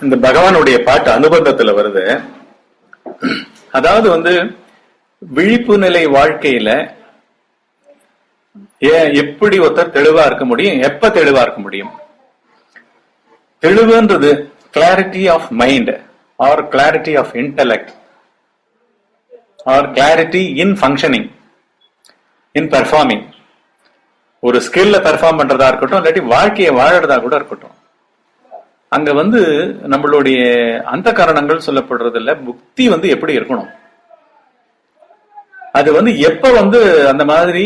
இந்த பகவானுடைய பாட்டு அனுபந்தத்துல வருது. அதாவது விழிப்பு நிலை வாழ்க்கையில எப்படி ஒருத்தர் தெளிவா இருக்க முடியும், எப்ப தெளிவா இருக்க முடியும்? தெளிவுன்றது clarity of mind or clarity of intellect or clarity in functioning, in performing. ஒரு ஸ்கில்ல பெர்ஃபார்ம் பண்றதா இருக்கட்டும், இல்லாட்டி வாழ்க்கையை வாழறதா கூட இருக்கட்டும், அங்க நம்மளுடைய அந்த காரணங்கள் சொல்லப்படுறது இல்ல, புக்தி எப்படி இருக்கணும், அது எப்ப அந்த மாதிரி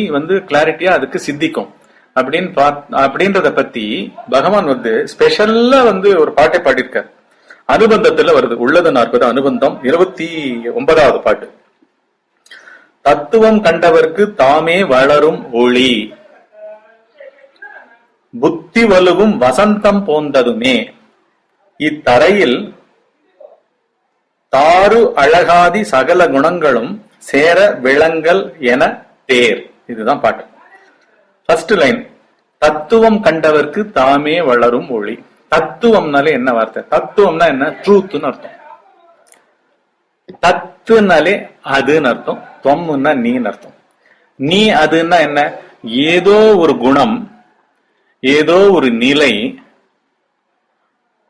கிளாரிட்டியா அதுக்கு சித்திக்கும் அப்படின்றத பத்தி பகவான் ஸ்பெஷல்லா ஒரு பாட்டை பாடியிருக்கார். அனுபந்தத்துல வருது. உள்ளது 40 அனுபந்தம் 29வது பாட்டு. தத்துவம் கண்டவர்க்கு தாமே வளரும் ஒளி, புத்தி வலுவும் வசந்தம் போந்ததுமே, இத்தரையில் தாரு அழகாதி சகல குணங்களும் சேர விளங்கல் என தேர். இதுதான் பாட்டு. ஃபர்ஸ்ட் லைன், தத்துவம் கண்டவர்க்கு தாமே வளரும் ஒளி. தத்துவம்னாலே என்ன வார்த்தை? தத்துவம்னா என்ன? ட்ரூத்னு அர்த்தம். தத்துனாலே அதுன்னு அர்த்தம், தொம்னா நீன்னு அர்த்தம். நீ அதுன்னா என்ன? ஏதோ ஒரு குணம், ஏதோ ஒரு நிலை,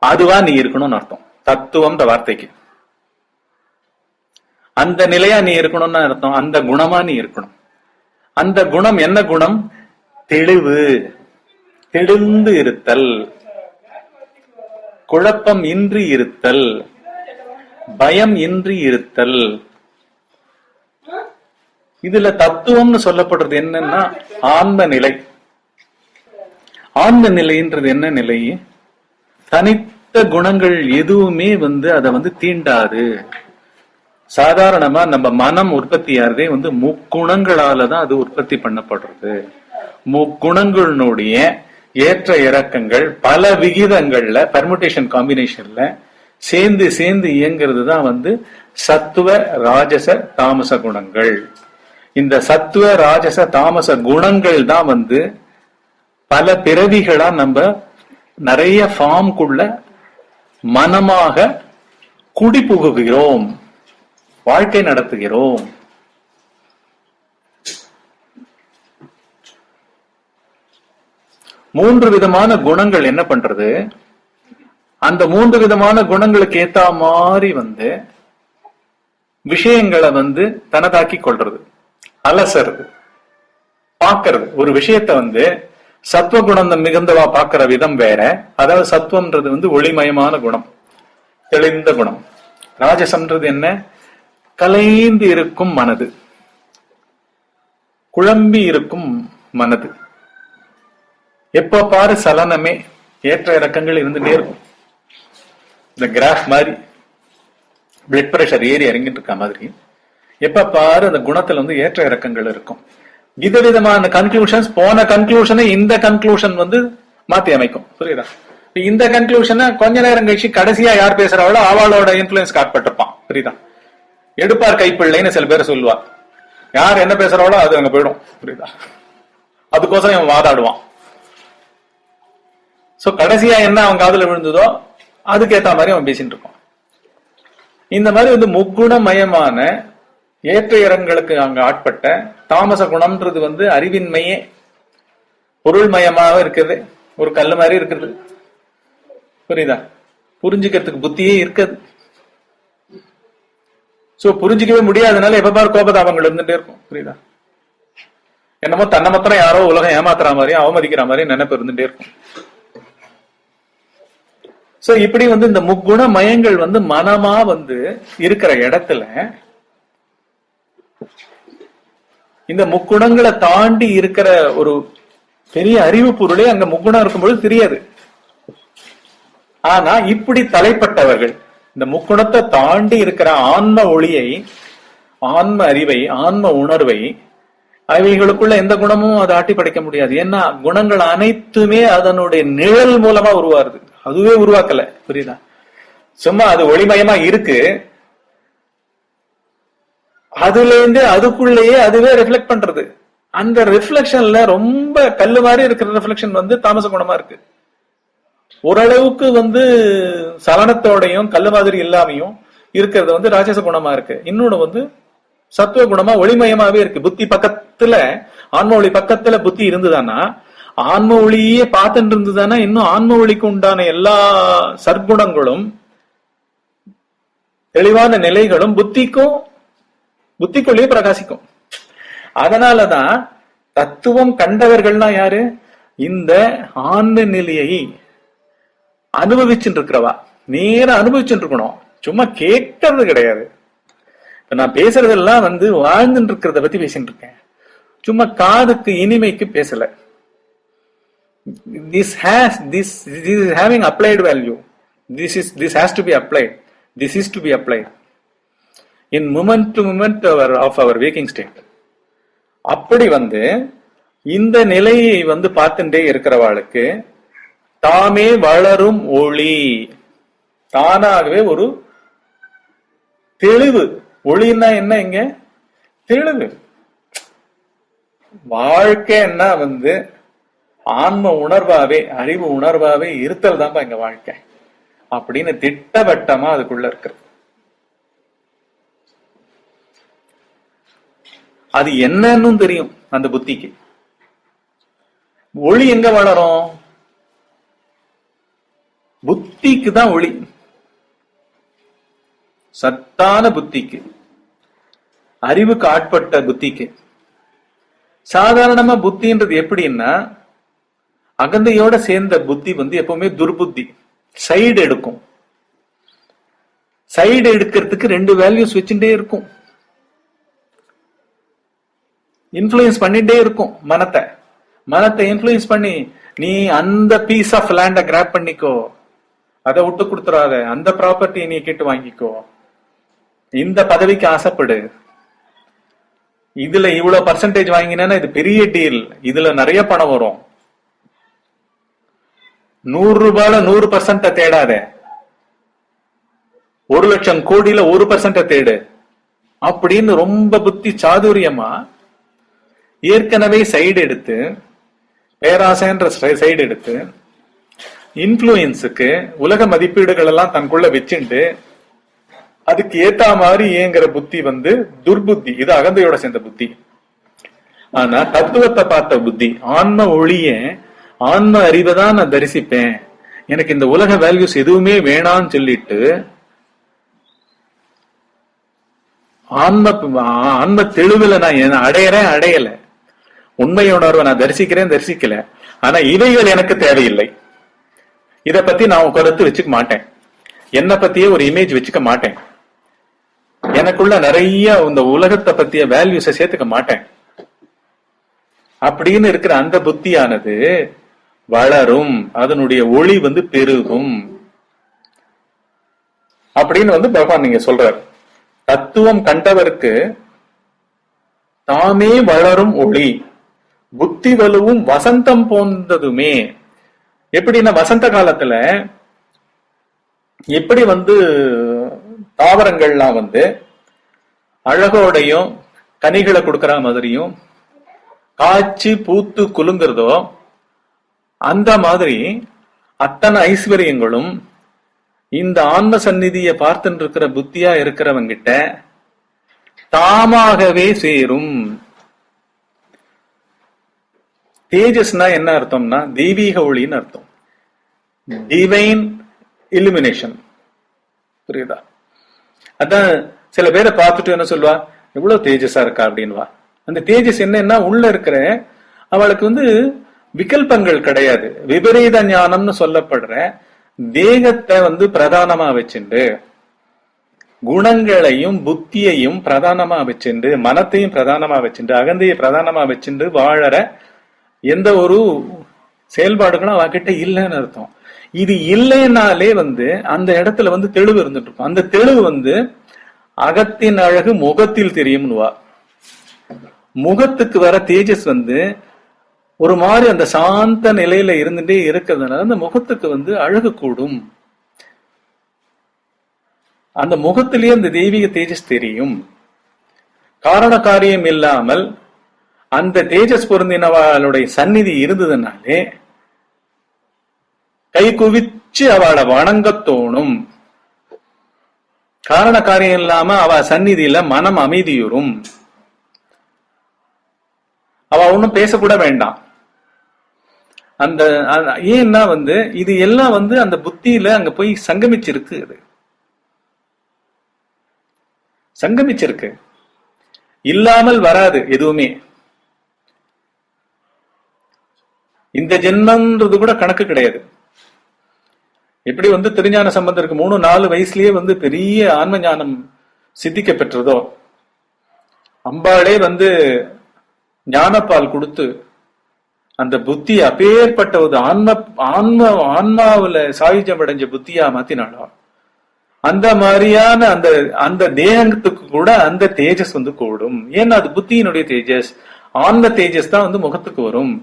அதுவா நீ இருக்கணும்னு அர்த்தம். தத்துவம் இந்த வார்த்தைக்கு அந்த நிலையா நீ இருக்கணும்னு அர்த்தம். அந்த குணமா நீ இருக்கணும். அந்த குணம் என்ன குணம்? தெளிவு, தெளிந்து இருத்தல், குழப்பம் இன்றி இருத்தல், பயம் இன்றி இருத்தல். இதுல தத்துவம்னு சொல்லப்படுறது என்னன்னா ஆன்ம நிலை. ஆன்ம நிலைன்றது என்ன நிலை? தனித்த குணங்கள் எதுவுமே அதை தீண்டாது. சாதாரணமா நம்ம மனம் உற்பத்தி ஆறதே முக்குணங்களாலதான் அது உற்பத்தி பண்ணப்படுறது. முக்குணங்களுடைய ஏற்ற இறக்கங்கள் பல விகிதங்கள்ல பெர்முடேஷன் காம்பினேஷன்ல சேர்ந்து சேர்ந்து இயங்கிறது தான் சத்துவ ராஜச தாமச குணங்கள். இந்த சத்துவ ராஜச தாமச குணங்கள் தான் பல பிறவிகளா நம்ம நிறைய ஃபார்ம்குள்ள மனமாக குடிபுகுகிறோம், வாழ்க்கை நடத்துகிறோம். மூன்று விதமான குணங்கள் என்ன பண்றது? அந்த மூன்று விதமான குணங்களுக்கு ஏத்த மாதிரி விஷயங்களை தனதாக்கி கொள்றது, அலசறது, பாக்கிறது. ஒரு விஷயத்த சத்துவகுணம் மிகுந்தவா பாக்குற விதம் வேற. அதாவது சத்துவம்ன்றது ஒளிமயமான குணம், தெளிந்த குணம். ராஜசம்ன்றது என்ன? கலைந்து இருக்கும் மனது, குழம்பி இருக்கும் மனது. எப்ப பாரு சலனமே, ஏற்ற இறக்கங்கள் இருந்துட்டே இருக்கும். இந்த கிராஃப் மாதிரி பிளட் பிரஷர் ஏறி இறங்கிட்டு இருக்க மாதிரி எப்ப பாரு அந்த குணத்துல ஏற்ற இறக்கங்கள் இருக்கும். விதவிதமான கன்க்ளூஷன்ஸ், போன கன்க்ளூஷனை இந்த கன்க்ளூஷன் மாத்தி அமைக்கும். புரியுதா? இந்த கன்க்ளூஷனை கொஞ்ச நேரம் கழிச்சு கடைசியா யார் பேசுறாங்களோ அவளோட இன்ஃபுளுன்ஸ் காட்பட்டிருப்பான். புரியுதா? எடுப்பார் கைப்பிள்ளைன்னு சில பேர் சொல்லுவார். யார் என்ன பேசுறாளோ அது அங்க போயிடும். புரியுதா? அதுக்கோசரம் இவன் வாதாடுவான். சோ கடைசியா என்ன அவன் காதுல விழுந்ததோ அதுக்கேத்த மாதிரி அவன் பேசிட்டு இருப்பான். இந்த மாதிரி முக்குணமயமான ஏற்ற இறங்களுக்கு அங்க ஆட்பட்ட தாமச குணம்ன்றது அறிவின்மையே, பொருள்மயமாக இருக்குது. ஒரு கல்லு மாதிரி இருக்குது. புரியுதா? புரிஞ்சுக்கிறதுக்கு புத்தியே இருக்காது. சோ புரிஞ்சுக்கவே முடியாதனால எப்ப பாரு கோபதாபங்கள் இருந்துட்டே இருக்கும். புரியுதா? என்னமோ தன்னை மாத்திரம் யாரோ உலகம் ஏமாத்துற மாதிரி, அவமதிக்கிற மாதிரி நினைப்பு இருந்துட்டே இருக்கும். சோ இப்படி இந்த முக்குண மயங்கள் மனமா இருக்கிற இடத்துல இந்த முக்குணங்களை தாண்டி இருக்கிற ஒரு பெரிய அறிவு பொருளே அங்க முக்குணம் இருக்கும்போது தெரியாது. ஆனா இப்படி தலைப்பட்டவர்கள் இந்த முக்குணத்தை தாண்டி இருக்கிற ஆன்ம ஒளியை, ஆன்ம அறிவை, ஆன்ம உணர்வை, அவைகளுக்குள்ள எந்த குணமும் அதை ஆட்டி படைக்க முடியாது. ஏன்னா குணங்கள் அனைத்துமே அதனுடைய நிழல் மூலமா உருவாருது, அதுவே உருவாக்கல. புரியுதா? சும்மா அது ஒளிமயமா இருக்கு, அதுல இருந்து அதுக்குள்ளேயே அதுவே ரிஃப்ளெக்ட் பண்றது. அந்த ரிஃப்ளெக்ஷன்ல ரொம்ப கல்லு மாதிரி இருக்கிற ரிஃப்ளெக்ஷன் தாமச குணமா இருக்கு. ஓரளவுக்கு வந்து சலனத்தோடையும் கல்லு மாதிரி இல்லாமையும் இருக்கிறது வந்து ராட்சச குணமா இருக்கு. இன்னொன்னு வந்து சத்துவ குணமா ஒளிமயமாவே இருக்கு. புத்தி பக்கத்துல, ஆன்ம ஒளி பக்கத்துல புத்தி இருந்துதானா, ஆன்ம ஒளியே பார்த்துட்டு இருந்ததுதானா, இன்னும் ஆன்ம ஒளிக்கு உண்டான எல்லா சற்குணங்களும் தெளிவான நிலைகளும் புத்திக்குள்ளேயே பிரகாசிக்கும். அதனாலதான் தத்துவம் கண்டவர்கள்னா யாரு? இந்த ஆன்ம நிலையை அனுபவிச்சுட்டு இருக்கிறவா, நேரம் அனுபவிச்சுட்டு இருக்கணும், சும்மா கேட்கறது கிடையாது. இப்ப நான் பேசுறதெல்லாம் வந்து வாழ்ந்துட்டு இருக்கிறத பத்தி பேசிட்டு இருக்கேன், சும்மா காதுக்கு இனிமைக்கு பேசல. This is having applied value. This has to be applied. This is to be applied in moment to moment of our waking state. அப்படி வந்து இந்த நிலையை வந்து பார்த்துட்டே இருக்கிறவாளுக்கு தாமே வளரும் ஒளி, தானாகவே ஒரு தெளிவு. ஒளின்னா என்ன? இங்க தெளிவு. வாழ்க்கைன்னா வந்து ஆன்ம உணர்வாவே, அறிவு உணர்வாவே இருத்தல் தான்ப்பா இங்க வாழ்க்கை அப்படின்னு திட்டவட்டமா அதுக்குள்ள இருக்கிறது. அது என்னன்னு தெரியும் அந்த புத்திக்கு. ஒளி எங்க வளரும்? புத்திக்கு தான் ஒளி. சத்தான புத்திக்கு, அறிவுக்கு ஆட்பட்ட புத்திக்கு. சாதாரணமா புத்தின்றது எப்படின்னா, அகந்தையோட சேர்ந்த புத்தி வந்து எப்பவுமே துர்புத்தி, சைடு எடுக்கும். சைடு எடுக்கிறதுக்கு ரெண்டு வேல்யூஸ் வச்சுட்டே இருக்கும், இன்ஃபுளுயன்ஸ் பண்ணிட்டே இருக்கும் மனத்தை இன்ஃபுளுயன்ஸ் பண்ணி, நீ அந்த பீஸ் ஆஃப் லேண்ட கிராப் பண்ணிக்கோ, அதை விட்டு கொடுத்துறாத, அந்த ப்ராப்பர்ட்டி நீ கேட்டு வாங்கிக்கோ, இந்த பதவிக்கு ஆசைப்படு, இதுல இவ்வளவு பர்சன்டேஜ் வாங்கினா இது பெரிய டீல், இதுல நிறைய பணம் வரும், 100 ரூபாயில 100% தேடாத, 1,00,000 கோடியில 1% தேடு அப்படின்னு ரொம்ப புத்தி சாதுரியமா ஏற்கனவே சைடு எடுத்து, பேராசைன்ற சைடு எடுத்து, இன்ஃபுளுயன்ஸுக்கு உலக மதிப்பீடுகள் எல்லாம் தனக்குள்ள வச்சுண்டு அதுக்கு ஏத்தா மாதிரி ஏங்கிற புத்தி வந்து துர்புத்தி. இது அகந்தையோட சேர்ந்த புத்தி. ஆனா தத்துவத்தை பார்த்த புத்தி, ஆன்ம ஒளிய, ஆன்ம அறிவை தான் நான் தரிசிப்பேன், எனக்கு இந்த உலக வேல்யூஸ் எதுவுமே வேணான்னு சொல்லிட்டு ஆன்ம தெளிவுல நான் அடையல, உண்மை உணர்வை நான் தரிசிக்கல, ஆனா இவைகள் எனக்கு தேவையில்லை, இத பத்தி நான் கருத்து வச்சுக்க மாட்டேன், என்னை பத்தியே ஒரு இமேஜ் வச்சுக்க மாட்டேன், எனக்குள்ள நிறைய இந்த உலகத்தை பத்திய வேல்யூஸை சேர்த்துக்க மாட்டேன் அப்படின்னு இருக்கிற அந்த புத்தியானது வளரும், அதனுடைய ஒளி வந்து பெருகும் அப்படின்னு வந்து பகவான் நீங்க சொல்றாரு. தத்துவம் கண்டவருக்கு தாமே வளரும் ஒளி, புத்தி வலுவும் வசந்தம் போன்றதுமே. எப்படின்னா வசந்த காலத்துல எப்படி வந்து தாவரங்கள்லாம் வந்து அழகோடையும் கனிகளை கொடுக்கற மாதிரியும் காய்ச்சி பூத்து குலுங்குறதோ, அந்த மாதிரி அத்தனை ஐஸ்வர்யங்களும் இந்த ஆன்ம சந்நிதியை பார்த்துட்டு இருக்கிற புத்தியா இருக்கிறவங்கிட்ட தாமாகவே சேரும். தேஜஸ்னா என்ன அர்த்தம்னா தெய்வீக ஒளின்னு அர்த்தம், டிவைன் இலுமினேஷன். புரியுதா? அதான் சில பேரை பார்த்துட்டு என்ன சொல்வா, எவ்வளவு தேஜஸா இருக்கா அப்படின்வா. அந்த தேஜஸ் என்னன்னா உள்ள இருக்கிற அவளுக்கு வந்து விகல்பங்கள் கிடையாது, விபரீத ஞானம்னு சொல்லப்படுற தேகத்தை வந்து பிரதானமா வச்சுண்டு, குணங்களையும் புத்தியையும் பிரதானமா வச்சுண்டு, மனத்தையும் பிரதானமா வச்சுண்டு, அகந்தையை பிரதானமா வச்சுண்டு வாழற எந்த ஒரு செயல்பாடுகளும் அவகிட்ட இல்லைன்னு அர்த்தம். இது இல்லைனாலே வந்து அந்த இடத்துல வந்து தெளிவு இருந்துட்டு இருக்கும். அந்த தெளிவு வந்து அகத்தின் அழகு முகத்தில் தெரியும்னுவா. முகத்துக்கு வர தேஜஸ் வந்து ஒரு மாதிரி அந்த சாந்த நிலையில இருந்துட்டே இருக்கிறதுனால அந்த முகத்துக்கு வந்து அழகு கூடும். அந்த முகத்திலேயே அந்த தெய்வீக தேஜஸ் தெரியும். காரண காரியம் இல்லாமல் அந்த தேஜஸ் பொருந்தினவாளுடைய சந்நிதி இருந்ததுனாலே கை குவிச்சு அவளை வணங்க தோணும். காரண காரியம் இல்லாம அவ சந்நிதியில மனம் அமைதியுறும். அவ ஒன்னும் பேசக்கூட வேண்டாம். அந்த ஏன்னா இது எல்லாம் அந்த புத்தியில அங்க போய் சங்கமிச்சிருக்கு. அது சங்கமிச்சிருக்கு, இல்லாமல் வராது எதுவுமே. இந்த ஜென்மன்றது கூட கணக்கு கிடையாது. எப்படி திருஞான சம்பந்தருக்கு 3-4 வயசுலயே பெரிய ஆன்ம ஞானம் சித்திக்க பெற்றதோ, அம்பாளே ஞானப்பால் கொடுத்து அந்த புத்தி அப்பேற்பட்ட ஒரு ஆன்மாவுல சாயுஜம் அடைஞ்ச புத்தியா மாத்தினாலோ, அந்த மாதிரியான அந்த தேகத்துக்கு கூட அந்த தேஜஸ் கூடும். ஏன்னா அது புத்தியினுடைய தேஜஸ். ஆன்ம தேஜஸ் தான் முகத்துக்கு வரும்,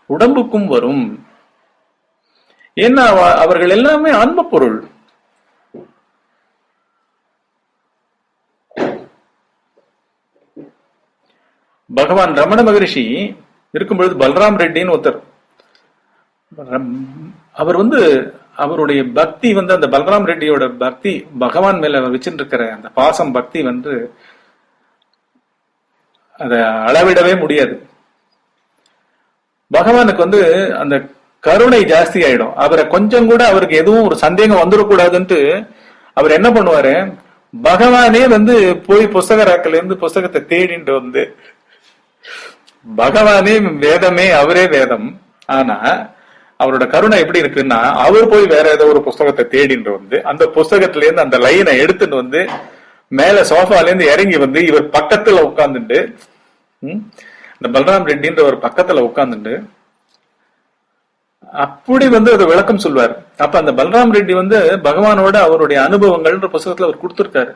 உடம்புக்கும் வரும். ஏன்னா அவர்கள் எல்லாமே ஆன்ம பொருள். பகவான் ரமண மகரிஷி இருக்கும்பொழுது பல்ராம் ரெட்டின்னு ஒருத்தர், அவர் அவருடைய பக்தி அந்த பல்ராம் ரெட்டியோட பக்தி பகவான் மேல வச்சுட்டு இருக்கிற அந்த பாசம் பக்தி அத அளவிடவே முடியாது. பகவானுக்கு அந்த கருணை ஜாஸ்தி ஆயிடும். அவரை கொஞ்சம் கூட அவருக்கு எதுவும் ஒரு சந்தேகம் வந்துடக்கூடாதுன்ட்டு அவர் என்ன பண்ணுவாரு, பகவானே போய் புஸ்தக ராக்கல இருந்து புஸ்தகத்தை தேடிட்டு பகவானே வேதமே, அவரே வேதம். ஆனா அவரோட கருணை எப்படி இருக்குன்னா, அவர் போய் வேற ஏதோ ஒரு புஸ்தகத்தை தேடிட்டு அந்த புஸ்தகத்துல இருந்து அந்த லைனை எடுத்துட்டு மேல சோஃபால இருந்து இறங்கி இவர் பக்கத்துல உட்கார்ந்துட்டு, இந்த பல்ராம் ரெட்டின்ற ஒரு பக்கத்துல உட்கார்ந்துட்டு அப்படி அதை விளக்கம் சொல்வார். அப்ப அந்த பல்ராம் ரெட்டி பகவானோட அவருடைய அனுபவங்கள்ன்ற புஸ்தகத்துல அவர் கொடுத்திருக்காரு.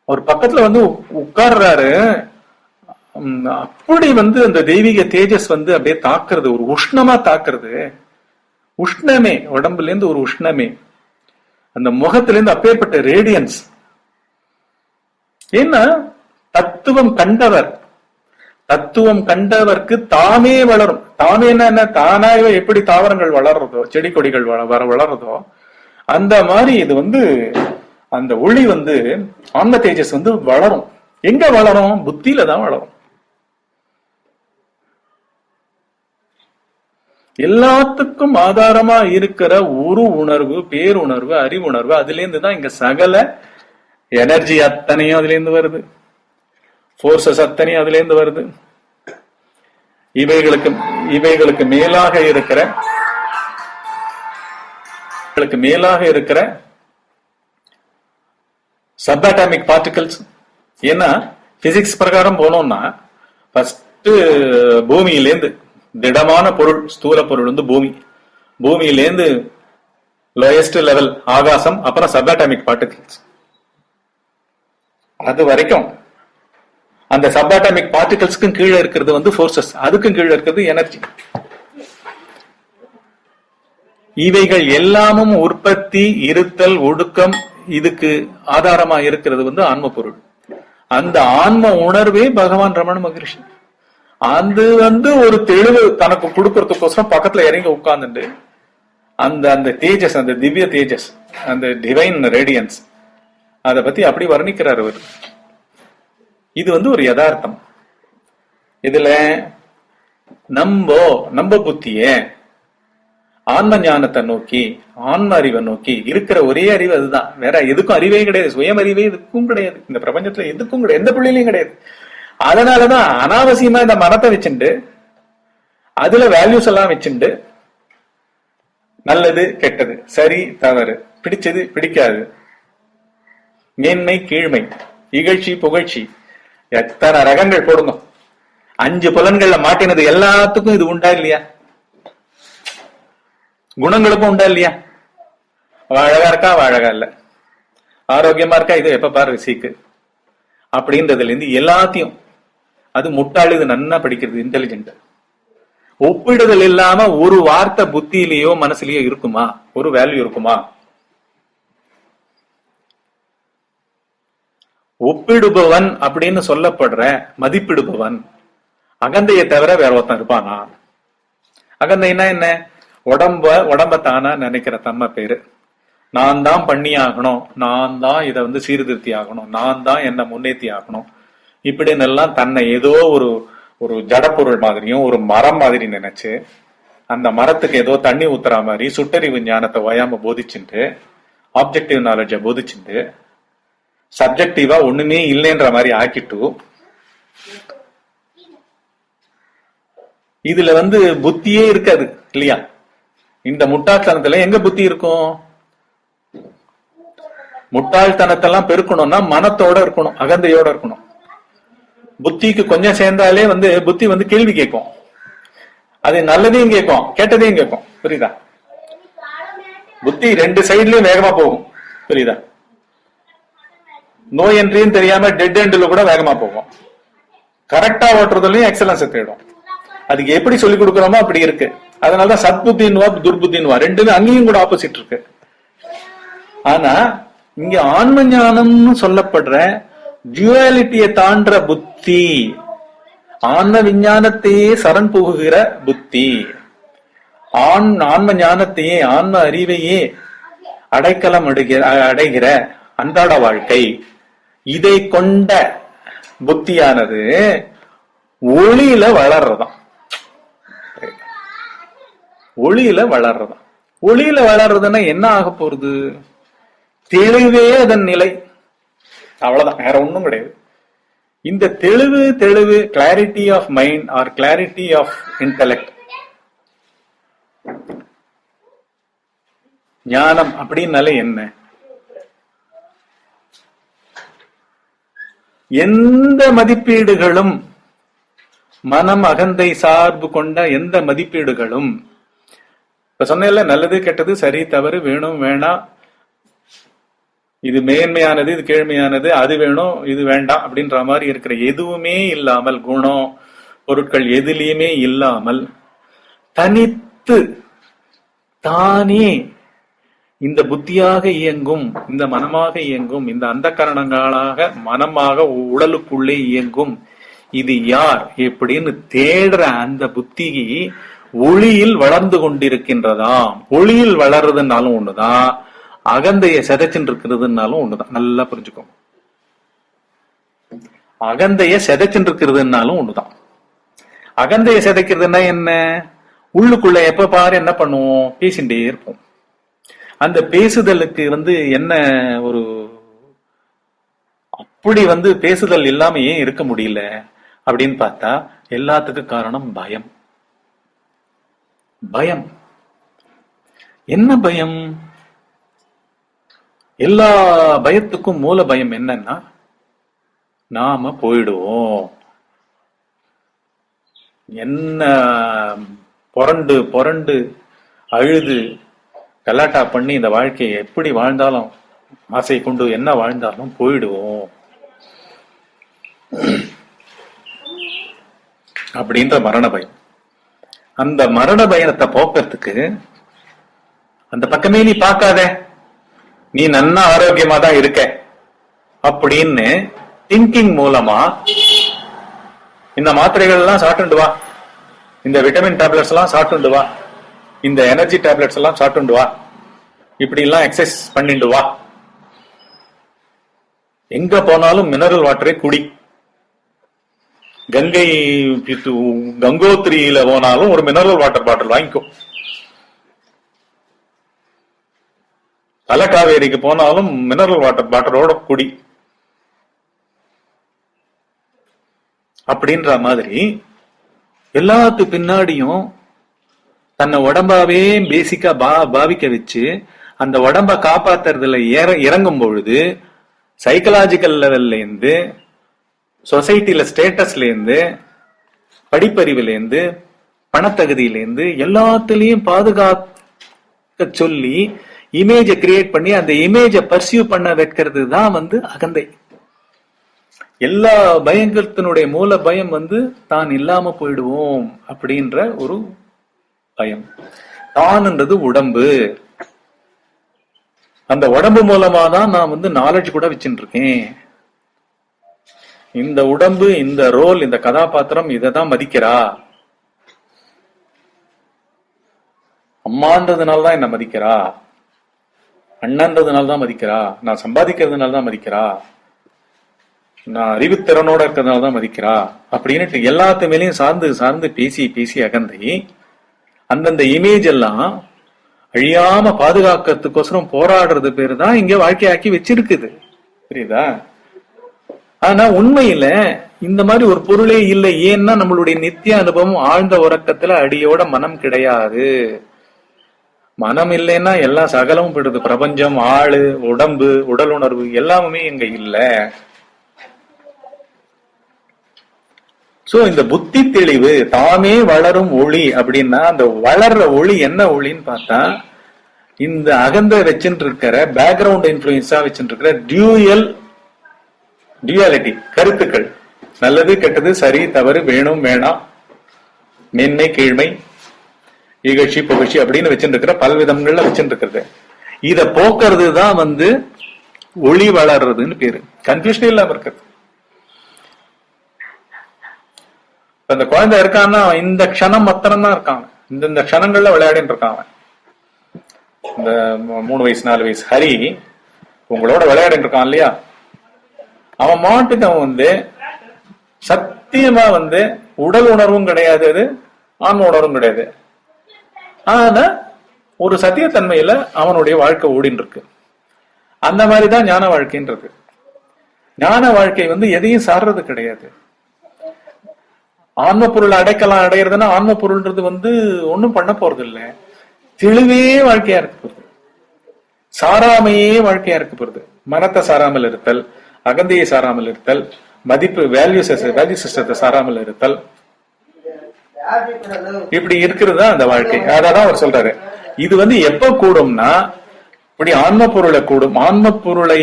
ஒரு பக்கத்துல உட்கார்றாரு. அப்படி அந்த தெய்வீக தேஜஸ் அப்படியே தாக்குறது, ஒரு உஷ்ணமா தாக்குறது. உஷ்ணமே, உடம்புல இருந்து ஒரு உஷ்ணமே, அந்த முகத்துல இருந்து அப்பேற்பட்ட ரேடியன்ஸ். ஏன்னா தத்துவம் கண்டவர், தத்துவம் கண்டவர்க்கு தாமே வளரும். தாமே என்ன, தானாகவே எப்படி தாவரங்கள் வளர்றதோ, செடி கொடிகள் வளர்றதோ, அந்த மாதிரி இது அந்த ஒளி ஆன்ம தேஜஸ் வளரும். எங்க வளரும்? புத்தியில தான் வளரும். எல்லாத்துக்கும் ஆதாரமா இருக்கிற ஒரு உணர்வு, பேருணர்வு, அறிவுணர்வு, அதுல இருந்து தான் இங்க சகல எனர்ஜி அத்தனையும் அதுல இருந்து வருது. போர்சஸ் அத்தனையும் அதுல இருந்து வருது. இவைகளுக்கு மேலாக இருக்கிற சப்அட்டாமிக் பார்ட்டிகல்ஸ். ஏன்னா பிசிக்ஸ் பிரகாரம் போனோம்னா ஃபர்ஸ்ட் பூமியிலேருந்து திடமான பொருள், ஸ்தூல பொருள் பூமி, பூமியிலேருந்து லோயஸ்ட் லெவல் ஆகாசம், அப்புறம் சப்அட்டாமிக் பார்ட்டிகல்ஸ். அது வரைக்கும் அந்த சப்அட்டாமிக் பார்ட்டிகல்ஸ்க்கும் கீழே இருக்கிறது ஃபோர்சஸ், அதுக்கும் கீழே இருக்கிறது எனர்ஜி. இவைகள் எல்லாமும் உற்பத்தி, இருத்தல், ஒடுக்கம், இதுக்கு ஆதாரமா இருக்கிறது ஆன்ம பொருள். அந்த ஆன்ம உணர்வே பகவான் ரமண மகரிஷி. அது ஒரு தெளிவு தனக்கு கொடுக்கறதுக்கோசரம் பக்கத்துல இறங்கி உட்கார்ந்துட்டு அந்த தேஜஸ், அந்த திவ்ய தேஜஸ், அந்த டிவைன் ரேடியன்ஸ், அதை பத்தி அப்படி வர்ணிக்கிறார் அவர். இது ஒரு யதார்த்தம். இதுல நம்ம புத்திய ஆன்ம ஞானத்தை நோக்கி, ஆன்ம அறிவை நோக்கி இருக்கிற ஒரே அறிவு அதுதான். வேற எதுக்கும் அறிவே கிடையாது. சுயம் அறிவே எதுக்கும் கிடையாது. இந்த பிரபஞ்சத்துல எதுக்கும் கிடையாது, எந்த புள்ளிலையும் கிடையாது. அதனாலதான் அனாவசியமா இந்த மனத்தை வச்சுண்டு அதுல வேல்யூஸ் எல்லாம் வச்சுண்டு நல்லது கெட்டது, சரி தவறு, பிடிச்சது பிடிக்காது, மேன்மை கீழ்மை, இகழ்ச்சி புகழ்ச்சி, எத்தனை ரகங்கள் போடுங்க. 5 புலன்கள்ல மாட்டினது எல்லாத்துக்கும் இது உண்டா இல்லையா? குணங்களுக்கும் உண்டா இல்லையா? அழகா இருக்கா, அழகா இல்ல, ஆரோக்கியமா இருக்கா, இது எப்ப பாரு சீக்கு அப்படின்றதுல இருந்து எல்லாத்தையும், அது முட்டாளு, இது நன்னா படிக்கிறது, இன்டெலிஜென்ட். ஒப்பிடுதல் இல்லாம ஒரு வார்த்தை புத்தியிலேயோ மனசுலயோ இருக்குமா? ஒரு வேல்யூ இருக்குமா? ஒப்பிடுபவன் அப்படின்னு சொல்லப்படுற மதிப்பிடுபவன் அகந்தையை தவிர வேற ஒருத்தன் இருப்பானா? அகந்தைன்னா என்ன? உடம்ப தானா நினைக்கிற தன்மை பேரு. நான் தான் பண்ணி ஆகணும், நான் தான் இதை சீர்திருத்தி ஆகணும், நான் தான் என்ன முன்னேற்றி ஆகணும், இப்படின்னு எல்லாம் தன்னை ஏதோ ஒரு ஒரு ஜடப்பொருள் மாதிரியும் ஒரு மரம் மாதிரி நினைச்சு, அந்த மரத்துக்கு ஏதோ தண்ணி ஊத்துற மாதிரி சுட்டறிவு ஞானத்தை ஓயாம போதிச்சுட்டு, ஆப்ஜெக்டிவ் நாலேஜ போதிச்சுட்டு, சப்ஜெக்டிவா ஒண்ணுமே இல்லைன்ற மாதிரி ஆக்கிட்டு, இதுல புத்தியே இருக்காது இல்லையா? இந்த முட்டாள்தனத்துல எங்க புத்தி இருக்கும்? முட்டாள்தனத்தெல்லாம் பெருக்கணும்னா மனத்தோட இருக்கணும், அகந்தையோட இருக்கணும். புத்திக்கு கொஞ்சம் சேர்ந்தாலே புத்தி கேள்வி கேட்கும். அது நல்லதையும் கேட்கும், கெட்டதையும் கேட்கும். புரியுதா? புத்தி ரெண்டு சைட்லயும் வேகமா போகும். புரியுதா? நோ என்ட்ரின்னு தெரியாம டெட் எண்ட்ல கூட வேகமா போகும். கரெக்டா ஓட்டுறதுலயும் எக்ஸலன்ஸ் தேடும். அதுக்கு எப்படி சொல்லிக் கொடுக்கறோமோ அப்படி இருக்கு. அதனாலதான் சத்புத்தின்வா துர்புத்தின்வா ரெண்டுமே அங்கேயும் கூட ஆப்போசிட் இருக்கு. ஆனா இங்க ஆன்ம ஞானம்னு சொல்லப்படுற டியூவாலிட்டியை தாண்ட புத்தி, ஆன்ம விஞ்ஞானத்தையே சரண் புகுகிற புத்தி, ஆன்ம ஞானத்தையே ஆன்ம அறிவையே அடைக்கலம் அடைகிற அன்றாட வாழ்க்கை, இதை கொண்ட புத்தியானது ஒளியில வளர்றதாம். ஒளியில வளர்றதாம். ஒளியில வளர்றதுன்னா என்ன ஆக போறது? தெளிவே அதன் நிலை. அவ்வளவுதான், வேற ஒண்ணும் கிடையாது. இந்த தெளிவு clarity of mind or clarity of intellect, ஞானம் அப்படின்னாலே என்ன? எந்த மதிப்பீடுகளும், மனம் அகந்தை சார்பு கொண்ட எந்த மதிப்பீடுகளும், இப்ப சொன்ன நல்லது கெட்டது சரி தவறு வேணும் வேணாம், இது மேன்மையானது இது கீழ்மையானது, அது வேணும் இது வேண்டாம் அப்படின்ற மாதிரி இருக்கிற எதுவுமே இல்லாமல், குணம் பொருட்கள் எதுலையுமே இல்லாமல் தனித்து தானே இந்த புத்தியாக இயங்கும், இந்த மனமாக இயங்கும், இந்த அந்த கரணங்களாக மனமாக உடலுக்குள்ளே இயங்கும் இது யார் எப்படின்னு தேடுற அந்த புத்தி ஒளியில் வளர்ந்து கொண்டிருக்கின்றதாம். ஒளியில் வளர்றதுனாலும் ஒண்ணுதான், அகந்தைய செதைச்சுட்டு இருக்கிறதுனாலும் ஒண்ணுதான். நல்லா புரிஞ்சுக்கோ. அகந்தைய செதைச்சுட்டு இருக்கிறதுனாலும் ஒண்ணுதான். அகந்தைய செதைக்கிறதுனா என்ன? உள்ளுக்குள்ள எப்ப பாரு என்ன பண்ணுவோம்? பேசிண்டே இருப்போம். அந்த பேசுதலுக்கு என்ன ஒரு அப்படி பேசுதல் இல்லாம ஏன் இருக்க முடியல அப்படின்னு பார்த்தா, எல்லாத்துக்கும் காரணம் பயம். பயம் என்ன? பயம், எல்லா பயத்துக்கும் மூல பயம் என்னன்னா, நாம போயிடுவோம். என்ன புரண்டு புரண்டு அழுது கலாட்டா பண்ணி இந்த வாழ்க்கையை எப்படி வாழ்ந்தாலும், ஆசை கொண்டு என்ன வாழ்ந்தாலும் போயிடுவோம் அப்படின்ற மரண பயம். அந்த மரண பயத்தை போக்குறதுக்கு அந்த பக்கமே நீ பார்க்காத, நீ நன்னா ஆரோக்கியமா தான் இருக்க அப்படின்னு திங்கிங் மூலமா இந்த மாத்திரைகள் எல்லாம் சாப்பிட்டு வா, இந்த விட்டமின் டேப்லெட்ஸ் எல்லாம் சாப்பிட்டு வா, இந்த எனர்ஜி டேப்லெட்ஸ் எல்லாம் சாப்பிட்டு வா, இப்படி எல்லாம் எக்ஸசைஸ் பண்ணிட்டு வா, எங்க போனாலும் மினரல் வாட்டரை குடி, கங்கோத்திரியில போனாலும் ஒரு மினரல் வாட்டர் பாட்டில் வாங்கிக்கோ, தலக்காவேரிக்கு போனாலும் மினரல் வாட்டர் பாட்டிலோட குடி அப்படின்ற மாதிரி எல்லாத்து பின்னாடியும் தன்னை உடம்பாவே பேசிக்கா பாவிக்க வச்சு அந்த உடம்ப காப்பாத்துறதுல இறங்கும் பொழுது சைக்கலாஜிக்கல் லெவல்ல இருந்து, சொசைட்டில ஸ்டேட்டஸ்ல இருந்து, படிப்பறிவுல இருந்து, பணத்தகுதியில இருந்து எல்லாத்துலயும் பாதுகாக்க சொல்லி இமேஜை கிரியேட் பண்ணி அந்த இமேஜை பர்சியூ பண்ண வைக்கிறது தான் அகந்தை. எல்லா பயங்கத்தினுடைய மூல பயம் தான் இல்லாம போயிடுவோம் அப்படின்ற ஒரு பயம். தான்ன்றது உடம்பு. அந்த உடம்பு மூலமா தான் நான் நாலேஜ் கூட வச்சுட்டு இருக்கேன். இந்த உடம்பு, இந்த ரோல், இந்த கதாபாத்திரம் இதை தான் மதிக்கிறா. அம்மான்றதுனாலதான் என்ன மதிக்கிறா, அண்ணன்றதுனாலதான் மதிக்கிறா, நான் சம்பாதிக்கிறதுனாலதான் மதிக்கிறா, நான் அறிவுத்திறனோட இருக்கிறதுனால தான் மதிக்கிறா அப்படின்னுட்டு எல்லாத்து மேலேயும் சார்ந்து சார்ந்து பேசி பேசி அகந்தை அந்தந்த இமேஜ் எல்லாம் அழியாம பாதுகாக்கிறதுக்கோசரம் போராடுறது பேரு தான் இங்க வாழ்க்கையாக்கி வச்சிருக்குது. புரியுதா? ஆனா உண்மையில இந்த மாதிரி ஒரு பொருளே இல்லை. ஏன்னா நம்மளுடைய நித்திய அனுபவம் ஆழ்ந்த உறக்கத்துல அடியோட மனம் கிடையாது. மனம் இல்லைன்னா எல்லாம் சகலமும் போயிடுது. பிரபஞ்சம், ஆளு, உடம்பு, உடல் உணர்வு எல்லாமே இங்க இல்ல. சோ இந்த புத்தி தெளிவு தாமே வளரும் ஒளி அப்படின்னா அந்த வளர்ற ஒளி என்ன ஒளின்னு பார்த்தா இந்த அகந்த வச்சுட்டு இருக்கிற பேக்ரவுண்ட் இன்ஃபுளுன்ஸா வச்சுட்டு இருக்கிற டியூயாலிட்டி கருத்துக்கள், நல்லது கெட்டது, சரி தவறு, வேணும் வேணாம், மேன்மை கீழ்மை, இகழ்ச்சி புகழ்ச்சி அப்படின்னு வச்சுட்டு இருக்கிற பல்விதங்கள்ல வச்சுட்டு இருக்கிறது. இத போக்குறது தான் ஒளி வளர்றதுன்னு பேரு. கன்ஃபியூஷன் இல்லாம இருக்கிறது. அந்த குழந்தை இருக்கான்னா இந்த க்ஷணம் மாத்திரம் தான் இருக்காங்க. இந்த க்ஷணங்கள்ல விளையாடிட்டு இருக்காங்க. இந்த 3 வயசு 4 வயசு ஹரி உங்களோட விளையாடிட்டு இருக்கான் இல்லையா, அவன் மாட்டுக்கு அவன் சத்தியமா உடல் உணர்வும் கிடையாது, அது ஆன்ம உணர்வும் கிடையாது. ஆனா ஒரு சத்தியத்தன்மையில அவனுடைய வாழ்க்கை ஓடின்னு இருக்கு. அந்த மாதிரிதான் ஞான வாழ்க்கைன்றது. ஞான வாழ்க்கை எதையும் சார்றது கிடையாது. ஆன்ம பொருள் அடைக்கலாம் அடையிறதுன்னா ஆன்ம பொருள்ன்றது ஒன்னும் பண்ண போறது இல்ல. தெளிவே வாழ்க்கையா இருக்க போகுது, சாராமையே வாழ்க்கையா இருக்க போகுது. மனத்தை சாராமல் இருத்தல், அகந்தையை சாராமல் இருத்தல், மதிப்பு வேல்யூ சிஸ்டத்தை சாராமல் இருத்தல், இப்படி இருக்கிறது தான் அந்த வாழ்க்கை. அதான் அவர் சொல்றாரு. இது எப்ப கூடும்னா இப்படி ஆன்ம பொருளை கூடும். ஆன்ம பொருளை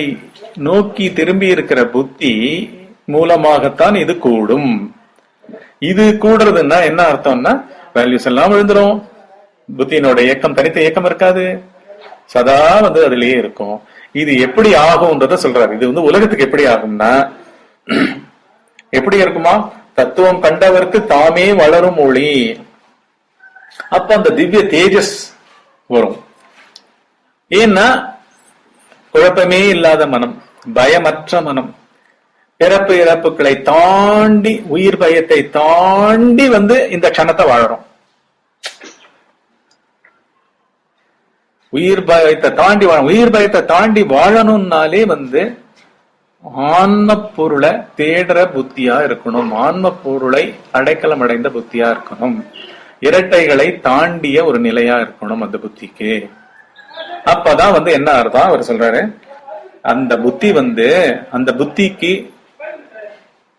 நோக்கி திரும்பி இருக்கிற புத்தி மூலமாகத்தான் இது கூடும். இது கூடுறதுன்னா என்ன அர்த்தம்னா வேல்யூஸ் எல்லாம் விழுந்துரும். புத்தியினோட இயக்கம் தனித்த இயக்கம் இருக்காது, சதா அதுலயே இருக்கும். இது எப்படி ஆகும்ன்றத சொல்றாரு. இது உலகத்துக்கு எப்படி ஆகும்னா எப்படி இருக்குமா, தத்துவம் கண்டவருக்கு தாமே வளரும் ஒளி. அப்ப அந்த திவ்ய தேஜஸ் வரும். ஏன்னா குழப்பமே இல்லாத மனம், பயமற்ற மனம், பிறப்பு இறப்புகளை தாண்டி உயிர் பயத்தை தாண்டி இந்த க்ஷணத்தை வாழறோம். உயிர் பயத்தை தாண்டி வாழணும்னாலே ஆன்ம பொருளை தேடுற புத்தியா இருக்கணும். ஆன்ம பொருளை அடைக்கலம் அடைந்த புத்தியா இருக்கணும். இரட்டைகளை தாண்டிய ஒரு நிலையா இருக்கணும் அந்த புத்திக்கு. அப்பதான் என்ன அர்த்தம் அவர் சொல்றாரு, அந்த புத்தி அந்த புத்திக்கு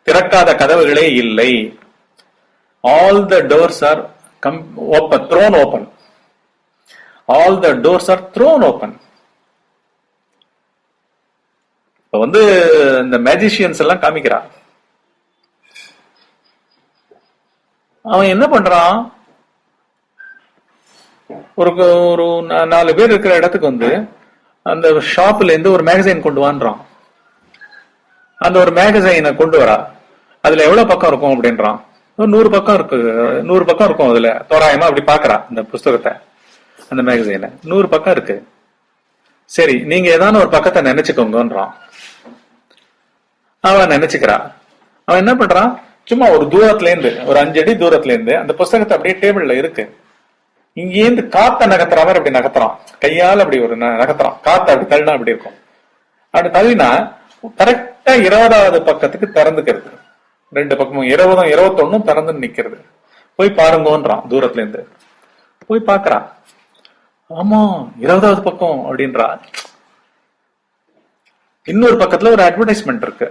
திறக்காத கதவுகளே இல்லை. All the doors are thrown open. All the doors are thrown open. இப்ப இந்த மேஜிஷியன்ஸ் எல்லாம் காமிக்கிறான். அவன் என்ன பண்றான், ஒரு 4 பேர் இருக்கிற இடத்துக்கு அந்த ஷாப்ல இருந்து ஒரு மேகசைன் கொண்டு வான்றான். அந்த ஒரு மேகசைனை கொண்டு வரா. அதுல எவ்வளவு பக்கம் இருக்கும் அப்படின்றான். 100 பக்கம் இருக்கு, 100 பக்கம் இருக்கும். அதுல தோராயமா அப்படி பாக்குறா இந்த புஸ்தகத்தை, அந்த மேகசைனை. 100 பக்கம் இருக்கு. சரி, நீங்க ஏதான ஒரு பக்கத்தை நினைச்சுக்கோங்கன்றான். அவன் நினைச்சுக்கிறா. அவன் என்ன பண்றான், சும்மா ஒரு தூரத்துல இருந்து ஒரு 5 அடி தூரத்துல இருந்து அந்த புஸ்தகத்தை அப்படியே டேபிள்ல இருக்கு, இங்கேருந்து காத்த நகர்த்துற மாதிரி அப்படி நகர்த்துறான். கையால் அப்படி ஒரு நகர்த்துறான். காத்த அப்படி தள்ளினா அப்படி இருக்கும். அப்படி தள்ளினா கரெக்டா 20வது பக்கத்துக்கு திறந்துக்கிறது. 2 பக்கமும் 20, 21 திறந்து நிக்கிறது. போய் பாருங்கன்றான். தூரத்துல இருந்து போய் பாக்குறான். ஆமா 20வது பக்கம் அப்படின்றா. இன்னொரு பக்கத்துல ஒரு அட்வர்டைஸ்மெண்ட் இருக்கு.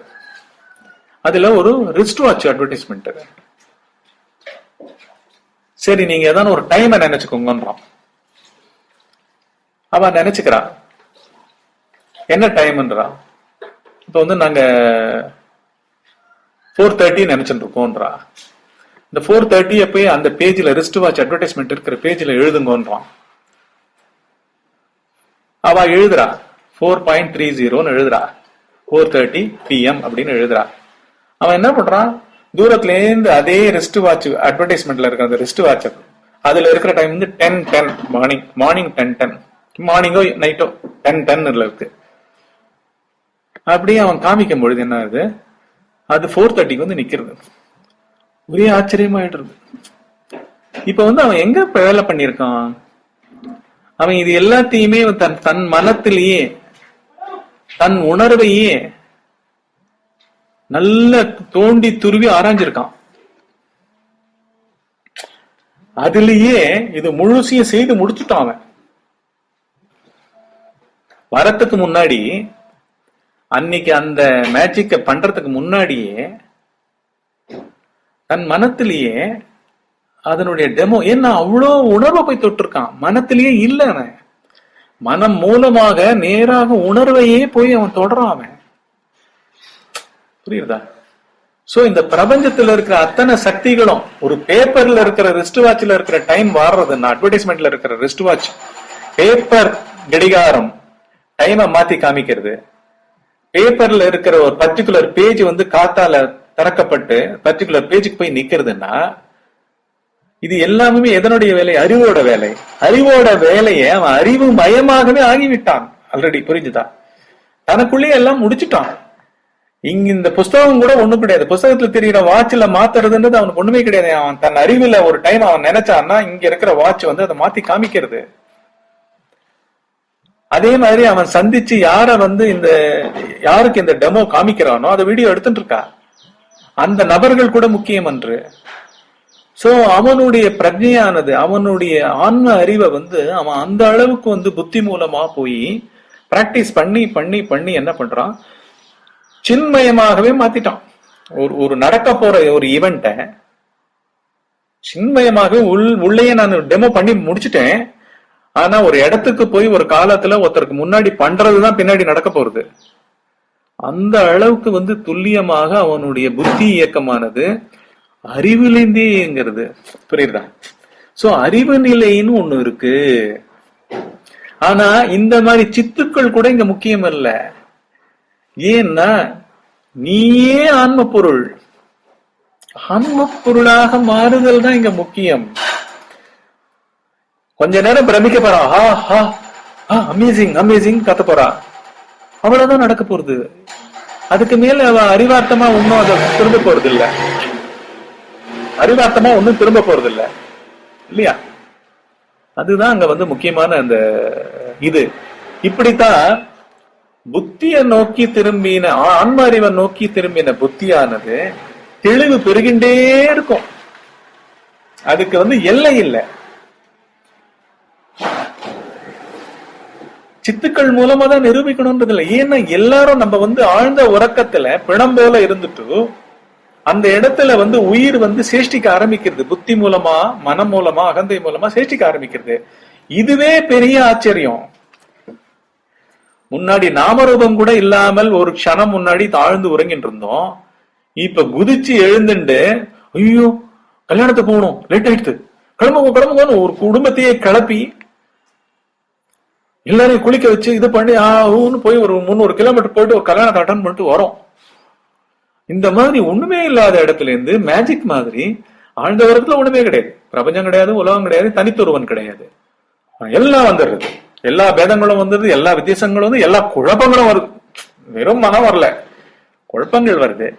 அதுல ஒரு ரிஸ்ட் வாட்ச் அட்வர்டைஸ்மெண்ட். சரி, நீங்க ஏதாவது ஒரு டைம் நினைச்சுக்கோங்கன்றான். அவன் நினைச்சுக்கிறா. என்ன டைம்ன்றா. இப்ப நாங்க 4:30 நினைச்சுட்டு இருக்கோம்ன்றா. இந்த 4:30 போய் அந்த பேஜ்ல ரிஸ்ட் வாட்ச் அட்வர்டைஸ்மெண்ட் இருக்கிற பேஜ்ல எழுதுங்கன்றான். அவ எழுதுறா 4.30 எழுதுறா. 4:30 PM அப்படின்னு எழுதுறா. அவன் என்ன பண்றான், தூரத்துல இருந்து அதே ரிஸ்ட் வாட்ச் அட்வர்டைஸ்மெண்ட்ல இருக்க அந்த ரிஸ்ட் வாட்ச் அதுல இருக்கிற டைம் வந்து 10:10 மார்னிங் 10:10, மார்னிங்கோ நைட்டோ 10:10 இருக்கு. அப்படியே அவன் காமிக்கும் பொழுது என்ன ஆகுது, அது 4:30 வந்து நிக்கிறது. ஒரே ஆச்சரியமாயிடுறது. இப்ப வந்து அவன் எங்க வேலை பண்ணிருக்கான், அவன் இது எல்லாத்தையுமே தன் மனத்திலேயே தன் உணர்வையே நல்ல தோண்டி துருவி ஆராய்ஞ்சிருக்கான். அதுலயே இது முழுசையும் செய்து முடிச்சுட்டான். அவன் வரத்துக்கு முன்னாடி, அன்னைக்கு அந்த மேஜிக்க பண்றதுக்கு முன்னாடியே தன் மனத்திலேயே அதனுடைய டெமோ, ஏன்னா அவ்வளோ உணர்வை போய் தொட்டிருக்கான். மனத்திலேயே இல்ல, அவன் மனம் மூலமாக நேராக உணர்வையே போய் அவன் தொடரான். அவன் புரியுதா? சோ இந்த பிரபஞ்சத்துல இருக்கிற அத்தனை சக்திகளும் ஒரு பேப்பர்ல இருக்கிற ரிஸ்ட் வாட்ச்ல இருக்கிற டைம் மாறுறதுன்னா, அட்வர்டைஸ்மெண்ட்ல இருக்கிற ரிஸ்ட் வாட்ச் பேப்பர் கடிகாரம் டைமை மாத்தி காமிக்கிறது. பேப்பர்ல இருக்கிற ஒரு பர்டிகுலர் பேஜ் வந்து காத்தால திறக்கப்பட்டு பர்டிகுலர் பேஜுக்கு போய் நிக்கிறதுன்னா, இது எல்லாமே எதனுடைய வேலை? அறிவோட வேலை. அறிவோட வேலையை அவன் அறிவு மயமாகவே ஆகிவிட்டான் ஆல்ரெடி. புரிஞ்சுதா? தனக்குள்ளேயே எல்லாம் முடிச்சுட்டான். இங்க இந்த புஸ்தகம் கூட ஒண்ணும் கிடையாது. புஸ்தகத்துல தெரிகிற வாட்ச்ல மாத்துறதுன்றது அவனுக்கு ஒண்ணுமே கிடையாது. அவன் தன் அறிவுல ஒரு டைம் அவன் நினைச்சான்னா இங்க இருக்கிற வாட்ச் வந்து அதை மாத்தி காமிக்கிறது. அதே மாதிரி அவன் சந்திச்சு யாருக்கு இந்த டெமோ காமிக்கிறானோ அதை வீடியோ எடுத்துட்டு இருக்கா. அந்த நபர்கள் கூட முக்கியம் என்று. சோ அவனுடைய பிரஜையானது, அவனுடைய ஆன்ம அறிவை வந்து அவன் அந்த அளவுக்கு வந்து புத்தி மூலமா போய் பிராக்டிஸ் பண்ணி பண்ணி பண்ணி என்ன பண்றான், சின்மயமாகவே மாத்திட்டான். ஒரு நடக்க போற ஒரு ஈவெண்ட சின்மயமாகவே உள்ளே நான் டெமோ பண்ணி முடிச்சுட்டேன். ஆனா ஒரு இடத்துக்கு போய் ஒரு காலத்துல ஒருத்தருக்கு முன்னாடி பண்றதுதான் பின்னாடி நடக்க போறது. அந்த அளவுக்கு வந்து துல்லியமாக அவனுடைய புத்தி இயக்கமானது அறிவுலேந்தேங்கிறது. புரியுதா? சோ அறிவு நிலைன்னு ஒண்ணு இருக்கு. ஆனா இந்த மாதிரி சித்துக்கள் கூட இங்க முக்கியம் இல்ல. ஏன்னா நீயே ஆன்ம பொருள், ஆன்ம பொருளாக மாறுதல் தான் இங்க முக்கியம். கொஞ்ச நேரம் பிரமிக்க போறான், அமேசிங் அமேசிங் கத்த போறா, அவ்வளவுதான் நடக்க போறது. அதுக்கு மேல அவ அறிவார்த்தமா ஒன்னும் அதை திரும்ப போறது இல்ல. அறிவார்த்தமா ஒன்னும் திரும்ப போறது இல்ல, இல்லையா? அதுதான் அங்க வந்து முக்கியமான அந்த இது. இப்படித்தான் புத்திய நோக்கி திரும்பின, ஆன்ம அறிவை நோக்கி திரும்பின புத்தியானது தெளிவு பெருகின்றே இருக்கும். அதுக்கு வந்து எல்லை இல்லை. சித்துக்கள் மூலமா தான் நிரூபிக்கணும்ன்றது இல்லை. ஏன்னா எல்லாரும் நம்ம வந்து ஆழ்ந்த உறக்கத்துல பிணம் போல இருந்துட்டு அந்த இடத்துல வந்து உயிர் வந்து சேஷ்டிக்க ஆரம்பிக்கிறது. புத்தி மூலமா, மனம் மூலமா, அகந்தை மூலமா சேஷ்டிக்க ஆரம்பிக்கிறது. இதுவே பெரிய ஆச்சரியம். முன்னாடி நாமரூபம் கூட இல்லாமல் ஒரு க்ஷணம் முன்னாடி தாழ்ந்து உறங்கிட்டு இருந்தோம். இப்ப குதிச்சு எழுந்துட்டு ஐயோ கல்யாணத்துக்கு போகணும், லேட் ஆயிடுத்து, கிளம்புங்க ஒரு குடும்பத்தையே கிளப்பி எல்லாரையும் குளிக்க வச்சு இது பண்ணி போய் ஒரு 300 கிலோமீட்டர் போயிட்டு ஒரு கல்யாணத்தை அட்டன் பண்ணிட்டு வரோம். இந்த மாதிரி ஒண்ணுமே இல்லாத இடத்துல இருந்து மேஜிக் மாதிரி ஆழ்ந்த வரத்துல ஒண்ணுமே கிடையாது. பிரபஞ்சம் கிடையாது, உலகம் கிடையாது, தனித்தொருவன் கிடையாது. எல்லாம் வந்துடுறது, எல்லா பேதங்களும் வந்துடுது, எல்லா வித்தியாசங்களும் வந்து எல்லா குழப்பங்களும் வருது. வெறும் மனம் வரல, குழப்பங்கள் வருது.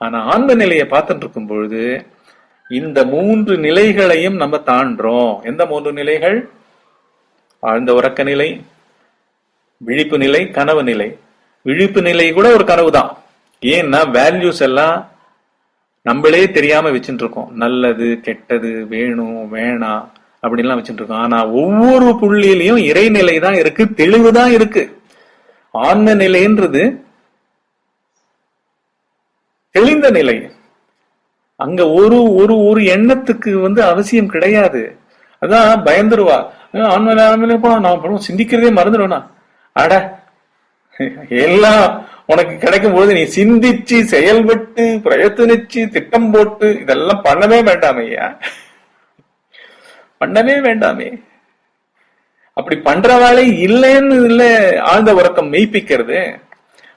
ஆனா ஆன்ம நிலையை பார்த்துட்டு இருக்கும் பொழுது இந்த 3 நிலைகளையும் நம்ம தாண்டோம். எந்த 3 நிலைகள்? ஆழ்ந்த உறக்க நிலை, விழிப்பு நிலை, கனவு நிலை. விழிப்பு நிலை கூட ஒரு கனவு தான். ஏன்னா வேல்யூஸ் எல்லாம் நம்மளே தெரியாம வச்சுட்டு இருக்கோம். நல்லது கெட்டது, வேணும் வேணாம் அப்படின்லாம் வச்சுட்டு இருக்கோம். ஆனா ஒவ்வொரு புள்ளியிலையும் இறைநிலை தான் இருக்கு, தெளிவுதான் இருக்கு. ஆன்ம நிலைன்றது தெளிந்த நிலை. அங்க ஒரு ஒரு ஒரு எண்ணத்துக்கு வந்து அவசியம் கிடையாது. அதான் பயந்துருவா, நான் சிந்திக்கிறதே மறந்துடுவேனா? அட எல்லாம் உனக்கு கிடைக்கும் போது நீ சிந்திச்சு செயல்பட்டு பிரயத்தனிச்சு திட்டம் போட்டு இதெல்லாம் பண்ணவே வேண்டாமே ஐயா, பண்ணவே வேண்டாமே. அப்படி பண்ற வேலை இல்லைன்னு இல்ல ஆழ்ந்த உறக்கம் மெய்ப்பிக்கிறது.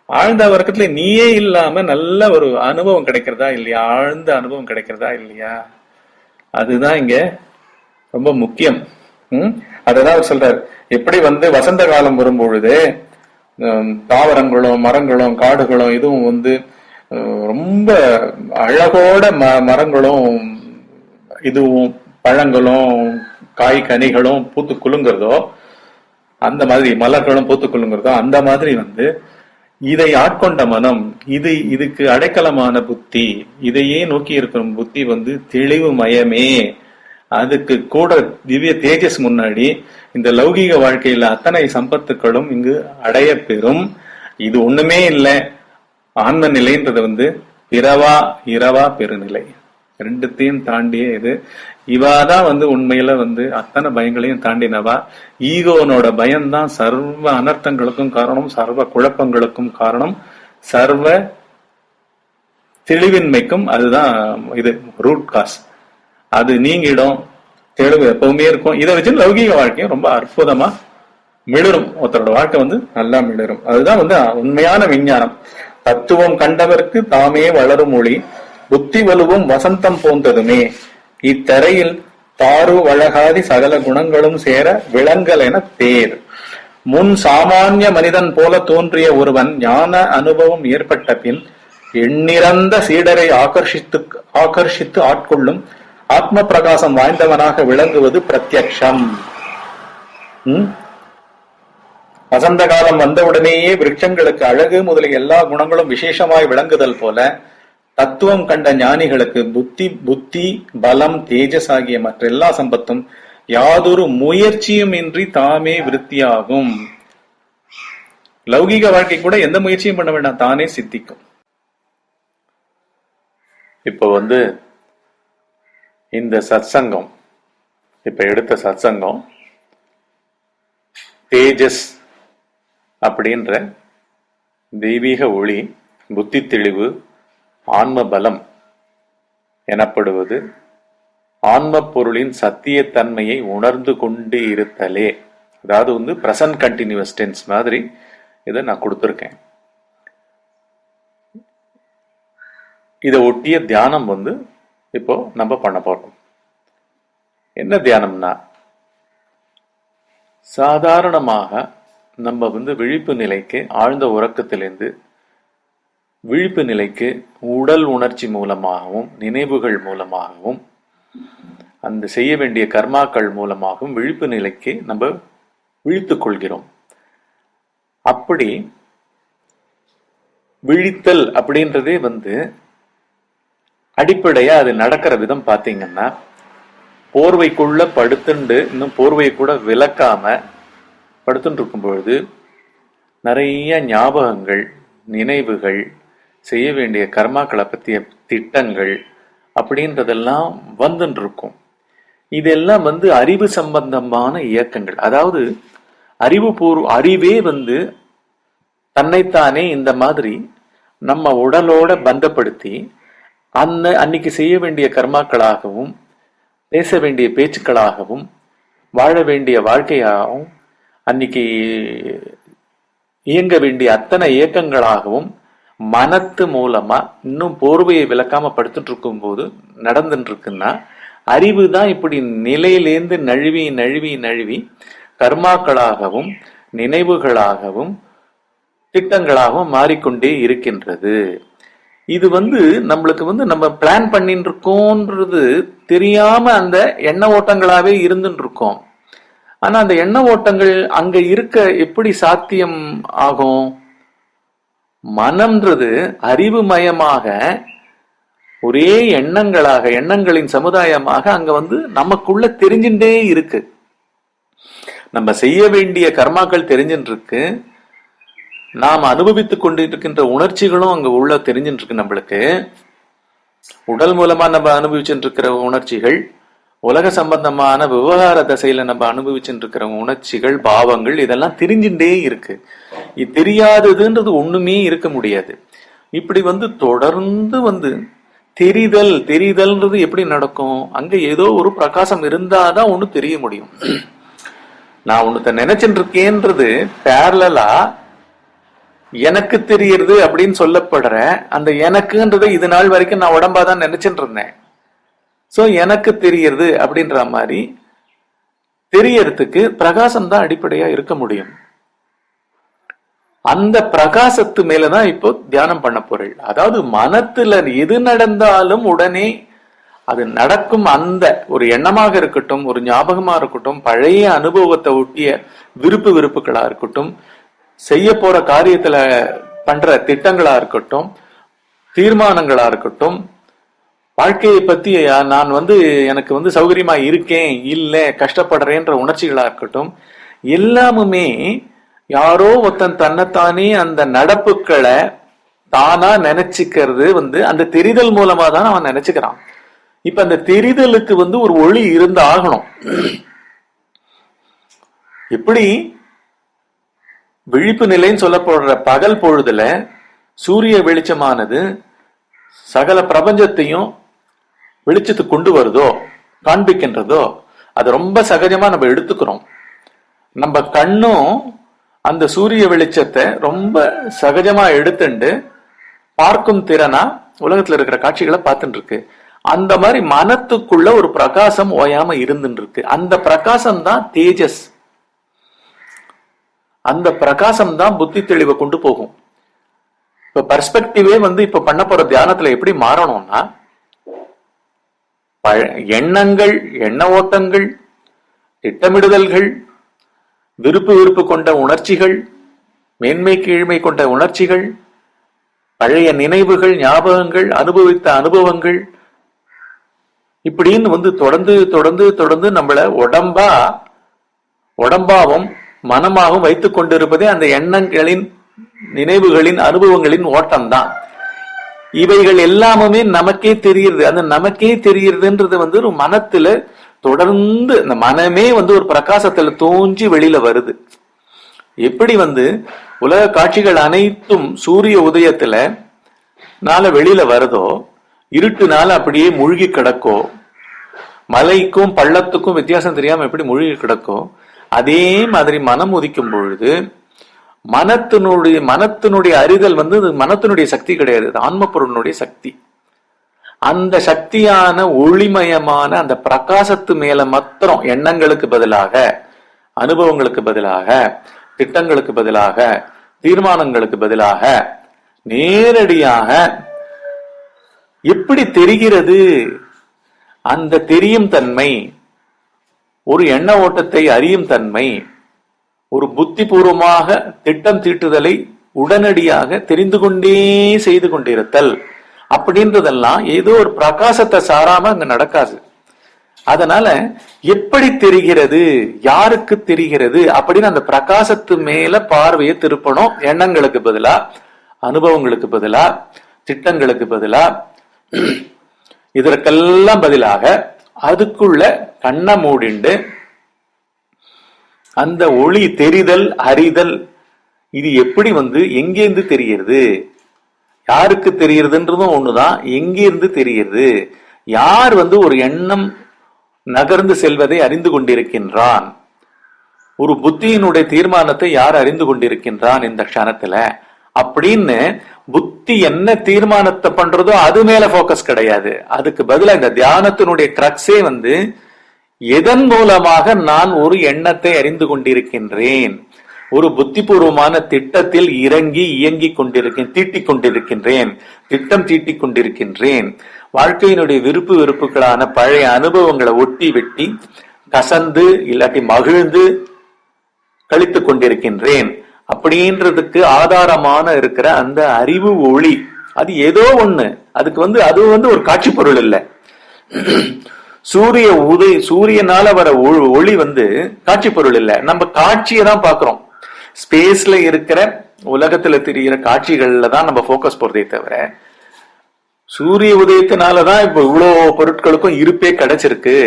ஆழ்ந்த உறக்கத்துல நீயே இல்லாம நல்ல ஒரு அனுபவம் கிடைக்கிறதா இல்லையா? ஆழ்ந்த அனுபவம் கிடைக்கிறதா இல்லையா? அதுதான் இங்க ரொம்ப முக்கியம். அததான் அவர் சொல்றாரு. எப்படி வசந்த காலம் வரும்பொழுது தாவரங்களும் மரங்களும் காடுகளும் இதுவும் ரொம்ப அழகோட மரங்களும் இதுவும் பழங்களும் காய் கனிகளும் பூத்து குலுங்குறதோ, அந்த மாதிரி மலர்களும் பூத்து குலுங்குறதோ, அந்த மாதிரி இதை ஆட்கொண்ட மனம், இதுக்கு அடைக்கலமான புத்தி, இதையே நோக்கி இருக்கிற புத்தி தெளிவு மயமே. அதுக்கு கூட திவ்ய தேஜஸ் முன்னாடி இந்த லௌகீக வாழ்க்கையில அத்தனை சம்பத்துக்களும் இங்கு அடைய பெறும். இது ஒண்ணுமே இல்லை. ஆன்ம நிலைன்றது பிறவா இரவா பெருநிலை, ரெண்டுத்தையும் தாண்டிய இது. இவாதான் உண்மையில அத்தனை பயங்களையும் தாண்டினவா. ஈகோனோட பயம்தான் சர்வ அனர்த்தங்களுக்கும் காரணம், சர்வ குழப்பங்களுக்கும் காரணம், சர்வ தெளிவின்மைக்கும் அதுதான் இது ரூட் காஸ். அது நீங்கிடும், தெளிவு எப்பவுமே இருக்கும். இதை வச்சு லௌகீக வாழ்க்கையும் ரொம்ப அற்புதமா மிளரும். ஒருத்தரோட வாழ்க்கை நல்லா மிளரும். அதுதான் உண்மையான விஞ்ஞானம். தத்துவம் கண்டவர்க்கு தாமே வளரும் மொழி, புத்தி வலுவும் வசந்தம் போன்றதுமே, இத்தரையில் தாரு வழகாதி சகல குணங்களும் சேர விளங்கல் என தேர். முன் சாமானிய மனிதன் போல தோன்றிய ஒருவன் ஞான அனுபவம் ஏற்பட்ட பின் எண்ணிறந்த சீடரை ஆகர்ஷித்து ஆட்கொள்ளும் ஆத்ம பிரகாசம் வாய்ந்தவனாக விளங்குவது பிரத்யக்ஷம். வசந்த காலம் வந்தவுடனேயே விருட்சங்களுக்கு அழகு முதலிய எல்லா குணங்களும் விசேஷமாய் விளங்குதல் போல தத்துவம் கண்ட ஞானிகளுக்கு புத்தி பலம் தேஜஸ் ஆகிய மற்ற எல்லா சம்பத்தும் யாதொரு முயற்சியும் இன்றி தாமே விருத்தியாகும். லௌகீக வாழ்க்கை கூட எந்த முயற்சியும் பண்ண வேண்டாம், தானே சித்திக்கும். இப்போ இந்த சத்சங்கம், இப்ப எடுத்த சத்சங்கம் தேஜஸ் அப்படின்ற தெய்வீக ஒளி, புத்தி தெளிவு, ஆன்ம பலம் எனப்படுவது ஆன்ம பொருளின் சத்தியத்தன்மையை உணர்ந்து கொண்டு இருத்தலே. அதாவது பிரசன்ட் கண்டினியூஸ் டென்ஸ் மாதிரி இதை நான் கொடுத்துருக்கேன். இதை ஒட்டிய தியானம் இப்போ நம்ம பண்ண போறோம். என்ன தியானம்னா, சாதாரணமாக நம்ம விழிப்பு நிலைக்கு, ஆழ்ந்த உறக்கத்திலிருந்து விழிப்பு நிலைக்கு உடல் உணர்ச்சி மூலமாகவும் நினைவுகள் மூலமாகவும் அந்த செய்ய வேண்டிய கர்மாக்கள் மூலமாகவும் விழிப்பு நிலைக்கு நம்ம விழித்துக் கொள்கிறோம். அப்படி விழித்தல் அப்படின்றதே அடிப்படையா அது நடக்கிற விதம் பாத்தீங்கன்னா, போர்வைக்குள்ள படுத்துண்டு இன்னும் போர்வையை கூட விலக்காம படுத்துட்டு இருக்கும் பொழுது நிறைய ஞாபகங்கள், நினைவுகள், செய்ய வேண்டிய கர்மாக்களை பற்றிய திட்டங்கள் அப்படின்றதெல்லாம் வந்துட்டு இருக்கும். இதெல்லாம் அறிவு சம்பந்தமான இயக்கங்கள். அதாவது அறிவே தன்னைத்தானே இந்த மாதிரி நம்ம உடலோட பந்தப்படுத்தி அன்னைக்கு செய்ய வேண்டிய கர்மாக்களாகவும் பேச வேண்டிய பேச்சுக்களாகவும் வாழ வேண்டிய வாழ்க்கையாகவும் அன்னைக்கு இயங்க வேண்டிய அத்தனை இயக்கங்களாகவும் மனத்து மூலமா இன்னும் போர்வையை விளக்காம படுத்துட்டு இருக்கும் போது நடந்துட்டு இருக்குன்னா, அறிவு தான் இப்படி நிலையிலேந்து நழுவி நழுவி நழுவி கர்மாக்களாகவும் நினைவுகளாகவும் திட்டங்களாகவும் மாறிக்கொண்டே இருக்கின்றது. இது நம்மளுக்கு நம்ம பிளான் பண்ணிட்டு இருக்கோன்றது தெரியாம அந்த எண்ண ஓட்டங்களாவே இருந்துட்டு இருக்கோம். ஆனா அந்த எண்ண ஓட்டங்கள் அங்க இருக்க எப்படி சாத்தியம் ஆகும்? மனம்ன்றது அறிவுமயமாக ஒரே எண்ணங்களாக, எண்ணங்களின் சமுதாயமாக அங்க நமக்குள்ள தெரிஞ்சுட்டே இருக்கு. நம்ம செய்ய வேண்டிய கர்மாக்கள் தெரிஞ்சுட்டு இருக்கு, நாம் அனுபவித்துக் கொண்டிருக்கின்ற உணர்ச்சிகளும் அங்க உள்ள தெரிஞ்சுட்டு இருக்கு. நம்மளுக்கு உடல் மூலமா நம்ம அனுபவிச்சுட்டு இருக்கிற உணர்ச்சிகள், உலக சம்பந்தமான விவகார தசையில நம்ம அனுபவிச்சுட்டு இருக்கிற உணர்ச்சிகள், பாவங்கள், இதெல்லாம் தெரிஞ்சுட்டே இருக்கு. இது தெரியாததுன்றது ஒண்ணுமே இருக்க முடியாது. இப்படி தொடர்ந்து தெரிதல்ன்றது எப்படி நடக்கும்? அங்க ஏதோ ஒரு பிரகாசம் இருந்தாதான் ஒண்ணு தெரிய முடியும். நான் ஒண்ணுத்த நினைச்சுட்டு இருக்கேன்றது பேரலா எனக்கு தெரியறது அப்படின்னு சொல்லப்படுற அந்த எனக்குன்றதை இது நாள் வரைக்கும் நான் உடம்பாதான் நினைச்சுட்டு இருந்தேன். சோ எனக்கு தெரியறது அப்படின்ற மாதிரி தெரியறதுக்கு பிரகாசம் தான் அடிப்படையா இருக்க முடியும். அந்த பிரகாசத்து மேலதான் இப்போ தியானம் பண்ண போறேன். அதாவது மனத்துல எது நடந்தாலும் உடனே அது நடக்கும் அந்த ஒரு எண்ணமாக இருக்கட்டும், ஒரு ஞாபகமா இருக்கட்டும், பழைய அனுபவத்தை ஒட்டிய விருப்புகளா இருக்கட்டும், செய்ய போற காரியத்துல பண்ற திட்டங்களா இருக்கட்டும், தீர்மானங்களா இருக்கட்டும், வாழ்க்கையை பத்தி நான் எனக்கு சௌகரியமா இருக்கேன் இல்ல கஷ்டப்படுறேன்ற உணர்ச்சிகளா இருக்கட்டும், எல்லாமுமே யாரோ ஒருத்தன் தன்னைத்தானே அந்த நடப்புகளை தானா நினைச்சுக்கிறது அந்த தெரிதல் மூலமா தான் அவன் நினைச்சுக்கிறான். இப்ப அந்த தெரிதலுக்கு ஒரு ஒளி இருந்து ஆகணும். எப்படி விழிப்பு நிலைன்னு சொல்லப்படுற பகல் பொழுதுல சூரிய வெளிச்சமானது சகல பிரபஞ்சத்தையும் வெளிச்சத்துக்கு கொண்டு வருதோ, காண்பிக்கின்றதோ, அது ரொம்ப சகஜமா நம்ம எடுத்துக்கிறோம். நம்ம கண்ணும் அந்த சூரிய வெளிச்சத்தை ரொம்ப சகஜமா எடுத்துண்டு பார்க்கும் திறனா உலகத்துல இருக்கிற காட்சிகளை பார்த்துட்டு இருக்கு. அந்த மாதிரி மனத்துக்குள்ள ஒரு பிரகாசம் ஓயாம இருந்துட்டு இருக்கு. அந்த பிரகாசம் தான் தேஜஸ். அந்த பிரகாசம் தான் புத்தி தெளிவை கொண்டு போகும். இப்ப பர்ஸ்பெக்டிவே இப்ப பண்ண போற தியானத்துல எப்படி மாறணும்னா, எண்ணங்கள், எண்ண ஓட்டங்கள், திட்டமிடுதல்கள், விருப்பு கொண்ட உணர்ச்சிகள், மேன்மை கீழ்மை கொண்ட உணர்ச்சிகள், பழைய நினைவுகள், ஞாபகங்கள், அனுபவித்த அனுபவங்கள், இப்படின்னு தொடர்ந்து தொடர்ந்து தொடர்ந்து நம்மள உடம்பாவும் மனமாகவும் வைத்துக் கொண்டிருப்பதே அந்த எண்ணங்களின், நினைவுகளின், அனுபவங்களின் ஓட்டம்தான். இவைகள் எல்லாமே நமக்கே தெரியுது. அந்த நமக்கே தெரியுதுன்றது ஒரு மனத்துல தொடர்ந்து இந்த மனமே ஒரு பிரகாசத்துல தோன்றி வெளியில வருது. எப்படி உலக காட்சிகள் அனைத்தும் சூரிய உதயத்துல வெளியில வருதோ, இருட்டுனால அப்படியே மூழ்கி கிடக்கோ, மலைக்கும் பள்ளத்துக்கும் வித்தியாசம் தெரியாம எப்படி மூழ்கி கிடக்கோ, அதே மாதிரி மனம் உதிக்கும் பொழுது மனத்தினுடைய அறிதல் மனத்தினுடைய சக்தி கிடையாது, ஆன்ம பொருளுடைய சக்தி. அந்த சக்தியான ஒளிமயமான அந்த பிரகாசத்து மேல மாத்திரம் எண்ணங்களுக்கு பதிலாக, அனுபவங்களுக்கு பதிலாக, திட்டங்களுக்கு பதிலாக, தீர்மானங்களுக்கு பதிலாக நேரடியாக எப்படி தெரிகிறது அந்த தெரியும் தன்மை, ஒரு எண்ண ஓட்டத்தை அறியும் தன்மை, ஒரு புத்திபூர்வமாக திட்டம் தீட்டுதலை உடனடியாக தெரிந்து கொண்டே செய்து கொண்டிருத்தல் அப்படின்றதெல்லாம் ஏதோ ஒரு பிரகாசத்தை சாராம அங்க நடக்காது. அதனால எப்படி தெரிகிறது, யாருக்கு தெரிகிறது அப்படின்னு அந்த பிரகாசத்து மேல பார்வையை திருப்பணும். எண்ணங்களுக்கு பதிலா, அனுபவங்களுக்கு பதிலா, திட்டங்களுக்கு பதிலா, இதற்கெல்லாம் பதிலாக அதுக்குள்ள கண்ணை மூடிண்டு அந்த ஒளி தெரிதல், அறிதல், இது எப்படி எங்கேருந்து தெரிகிறது, யாருக்கு தெரிகிறதுன்றதும் ஒண்ணுதான், எங்கிருந்து தெரிகிறது, யார் ஒரு எண்ணம் நகர்ந்து செல்வதை அறிந்து கொண்டிருக்கின்றான், ஒரு புத்தியினுடைய தீர்மானத்தை யார் அறிந்து கொண்டிருக்கின்றான் இந்த க்ஷணத்துல அப்படின்னு புத்தி என்ன தீர்மானத்தை பண்றதோ அது மேல போக்கஸ் கிடையாது. அதுக்கு பதிலா இந்த தியானத்தினுடைய கிரக்ஸே எதன் மூலமாக நான் ஒரு எண்ணத்தை அறிந்து கொண்டிருக்கின்றேன், ஒரு புத்திபூர்வமான திட்டத்தில் இறங்கி இயங்கிக் கொண்டிருக்கேன், தீட்டிக் கொண்டிருக்கின்றேன், திட்டம் தீட்டிக் கொண்டிருக்கின்றேன், வாழ்க்கையினுடைய வெறுப்புகளான பழைய அனுபவங்களை ஒட்டி வெட்டி கசந்து இல்லாட்டி மகிழ்ந்து கழித்துக் கொண்டிருக்கின்றேன் அப்படின்றதுக்கு ஆதாரமான இருக்கிற அந்த அறிவு ஒளி, அது ஏதோ ஒண்ணு. அதுக்கு அது ஒரு காட்சி பொருள் இல்லை. சூரியனால வர ஒளி காட்சி பொருள் இல்லை. நம்ம காட்சியை தான் பாக்குறோம். ஸ்பேஸ்ல இருக்கிற உலகத்துல தெரிகிற காட்சிகள்ல தான் நம்ம போக்கஸ் போறதே தவிர, சூரிய உதயத்தினாலதான் இப்ப இவ்வளவு பொருட்களுக்கும் இருப்பே கிடைச்சிருக்கு